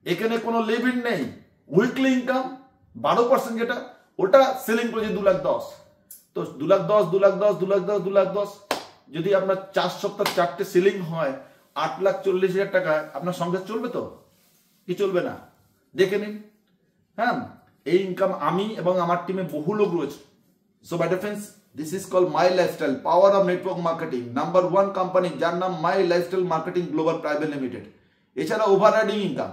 এখানে কোনো লিমিট নেই। উইকলি ইনকাম 12%, যেটা ওটা সেলিং করেছে 2,10,000, তো 2,10,000 2,10,000 2,10,000 2,10,000, যদি আপনার 4 সপ্তাহ 4টে সেলিং হয় 8,40,000 টাকা, আপনার সংসার চলবে তো? কি চলবে না? দেখে নিন। হ্যাঁ, এই ইনকাম আমি এবং আমার টিমে বহু লোক রয়েছে। So my dear friends, this is called my lifestyle, power of network marketing, number 1 company যার নাম my lifestyle marketing global private limited. এছাড়া ওভাররাইডিং ইনকাম,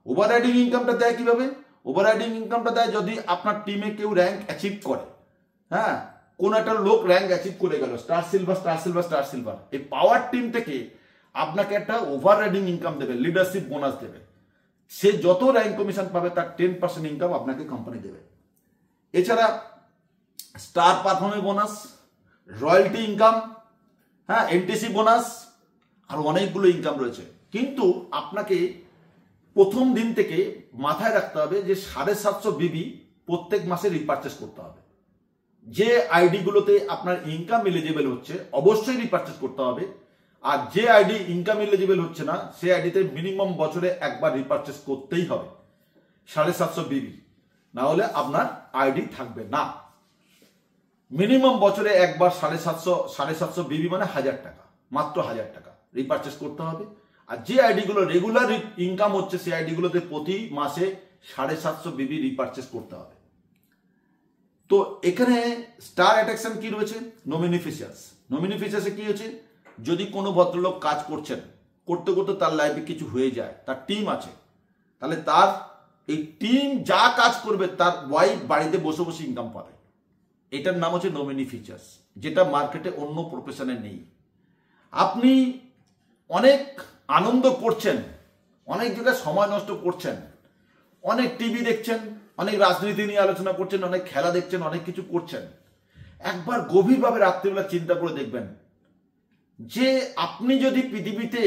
ওভাররাইডিং ইনকামটা দেয় কিভাবে? ওভাররাইডিং ইনকামটা দেয় যদি আপনার টিমে কেউ র্যাঙ্ক অ্যাচিভ করে। হ্যাঁ, কোন একটা লোক র্যাঙ্ক অ্যাচিভ করে গেল, star silver star silver star silver, এই পাওয়ার টিম থেকে আপনাকে একটা ওভাররাইডিং ইনকাম দেবে, লিডারশিপ বোনাস দেবে। সে যত র্যাঙ্ক কমিশন পাবে তার 10% ইনকাম আপনাকে কোম্পানি দেবে। এছাড়া star performance bonus, royalty income, হ্যাঁ, এনটিসি বোনাস, আর অনেকগুলো ইনকাম রয়েছে। কিন্তু আপনাকে প্রথম দিন থেকে মাথায় রাখতে হবে যে 750 বিবি প্রত্যেক মাসে রিপারচেস করতে হবে। যে আইডিগুলোতে আপনার ইনকাম এলিজিবল হচ্ছে অবশ্যই রিপারচেস করতে হবে, আর যে আইডি ইনকাম এলিজিবল হচ্ছে না সেই আইডিতে মিনিমাম বছরে একবার রিপারচেস করতেই হবে 750 বিবি, না হলে আপনার আইডি থাকবে না। মিনিমাম বছরে একবার 750 বিবি মানে 1000 টাকা, মাত্র 1000 টাকা রিপারচেস করতে হবে। আর যে আইডিগুলো রেগুলার ইনকাম হচ্ছে সেই আইডিগুলোতে প্রতি মাসে 750 বিবি রিপারচেস করতে হবে। তো এখানে স্টার অ্যাট্রাকশন কি রয়েছে? Nominee features. নমিনি ফিচার্সে কি হচ্ছে? যদি কোনো ভদ্রলোক কাজ করছেন, করতে করতে তার লাইফে কিছু হয়ে যায়, তার টিম আছে, তাহলে তার এই টিম যা কাজ করবে তার ওয়াইফ বাড়িতে বসে বসে ইনকাম পাবে। এটার নাম হচ্ছে নমিনি ফিচার্স, যেটা মার্কেটে অন্য প্রফেশনে নেই। আপনি অনেক আনন্দ করছেন, অনেক জায়গায় সময় নষ্ট করছেন, অনেক টিভি দেখছেন, অনেক রাজনীতি নিয়ে আলোচনা করছেন, অনেক খেলা দেখছেন, অনেক কিছু করছেন। একবার গভীরভাবে রাত্রিবেলা চিন্তা করে দেখবেন যে আপনি যদি পৃথিবীতে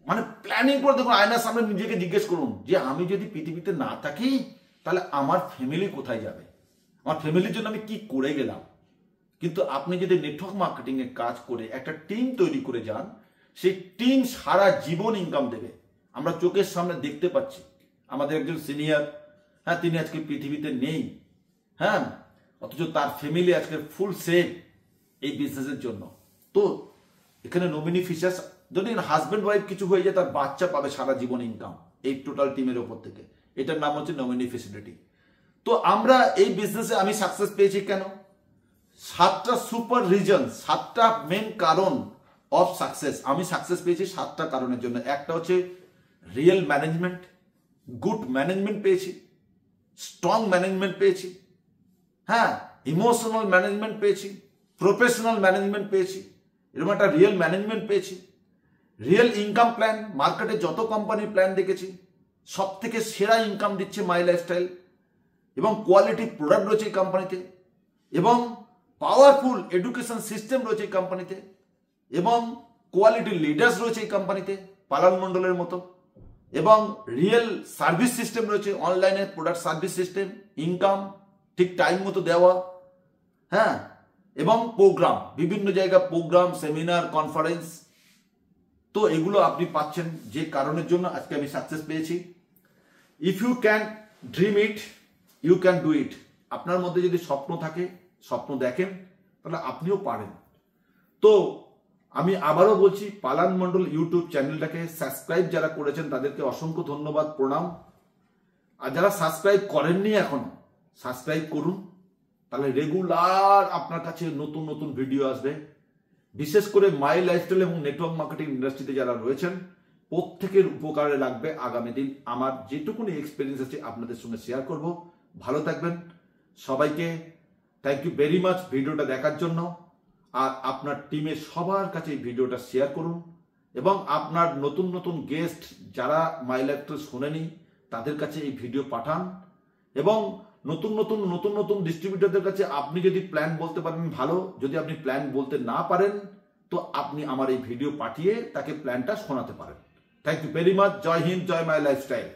মানে প্ল্যানিং করে দেখুন, আয়নার সামনে নিজেকে জিজ্ঞেস করুন যে আমি যদি পৃথিবীতে না থাকি তাহলে আমার ফ্যামিলি কোথায় যাবে, আমার ফ্যামিলির জন্য আমি কি করে গেলাম। কিন্তু আপনি যদি নেটওয়ার্ক মার্কেটিং এর কাজ করে একটা টিম তৈরি করে যান, সেই টিম সারা জীবন ইনকাম দেবে। আমরা চোখের সামনে দেখতে পাচ্ছি আমাদের একজন সিনিয়র, হ্যাঁ, তিনি আজকে পৃথিবীতে নেই, হ্যাঁ, অথচ তার ফ্যামিলি আজকে ফুল সেভ এই বিজনেসের জন্য। তো এখানে নমিনি ফিচার্স, যদি হাজব্যান্ড ওয়াইফ কিছু হয়ে যায় তার বাচ্চা পাবে সারা জীবন ইনকাম এই টোটাল টিমের ওপর থেকে। এটার নাম হচ্ছে নমিনি ফেসিলিটি। তো আমরা এই বিজনেসে আমি সাকসেস পেয়েছি কেন? 7টা সুপার রিজন, 7টা মেন কারণ অফ সাকসেস। আমি সাকসেস পেয়েছি 7টা কারণের জন্য। একটা হচ্ছে রিয়েল ম্যানেজমেন্ট, গুড ম্যানেজমেন্ট পেয়েছি, স্ট্রং ম্যানেজমেন্ট পেয়েছি, হ্যাঁ, ইমোশনাল ম্যানেজমেন্ট পেয়েছি, প্রফেশনাল ম্যানেজমেন্ট পেয়েছি, এরকম একটা রিয়েল ম্যানেজমেন্ট পেয়েছি। রিয়েল ইনকাম প্ল্যান, মার্কেটে যত কোম্পানি প্ল্যান দেখেছি সব থেকে সেরা ইনকাম দিচ্ছে মাই লাইফস্টাইল। এবং কোয়ালিটি প্রোডাক্ট রয়েছে এই কোম্পানিতে, এবং পাওয়ারফুল এডুকেশন সিস্টেম রয়েছে এই কোম্পানিতে, এবং কোয়ালিটি লিডার্স রয়েছে এই কোম্পানিতে পালান মণ্ডলের মতো, এবং রিয়েল সার্ভিস সিস্টেম রয়েছে, অনলাইনে প্রোডাক্ট সার্ভিস সিস্টেম, ইনকাম ঠিক টাইম মতো দেওয়া, হ্যাঁ, এবং প্রোগ্রাম, বিভিন্ন জায়গায় প্রোগ্রাম, সেমিনার, কনফারেন্স। তো এগুলো আপনি পাচ্ছেন যে কারণের জন্য আজকে আমি সাকসেস পেয়েছি। If you can dream it, you can do it. আপনার মধ্যে যদি স্বপ্ন থাকে, স্বপ্ন দেখেন, তাহলে আপনিও পারেন। তো আমি আবারও বলছি, পালান মণ্ডল ইউটিউব চ্যানেলটাকে সাবস্ক্রাইব যারা করেছেন তাদেরকে অসংখ্য ধন্যবাদ, প্রণাম। আর যারা সাবস্ক্রাইব করেননি এখনো, সাবস্ক্রাইব করুন, তাহলে রেগুলার আপনার কাছে নতুন নতুন ভিডিও আসবে। বিশেষ করে মাই লাইফস্টাইল এবং নেটওয়ার্ক মার্কেটিং ইন্ডাস্ট্রিতে যারা রয়েছেন প্রত্যেকের উপকারে লাগবে। আগামী দিন আমার যেটুকুনি এক্সপিরিয়েন্স আছে আপনাদের সঙ্গে শেয়ার করব। ভালো থাকবেন সবাইকে, থ্যাংক ইউ ভেরি মাচ ভিডিওটা দেখার জন্য। আর আপনার টিমের সবার কাছে এই ভিডিওটা শেয়ার করুন, এবং আপনার নতুন নতুন গেস্ট যারা মাই লাইফস্টাইল শোনেনি তাদের কাছে এই ভিডিও পাঠান, এবং নতুন নতুন ডিস্ট্রিবিউটরদের কাছে আপনি যদি প্ল্যান বলতে পারেন ভালো, যদি আপনি প্ল্যান বলতে না পারেন তো আপনি আমার এই ভিডিও পাঠিয়ে তাকে প্ল্যানটা শোনাতে পারেন। Thank you very much. জয় হিন্দ, জয় মাই লাইফস্টাইল।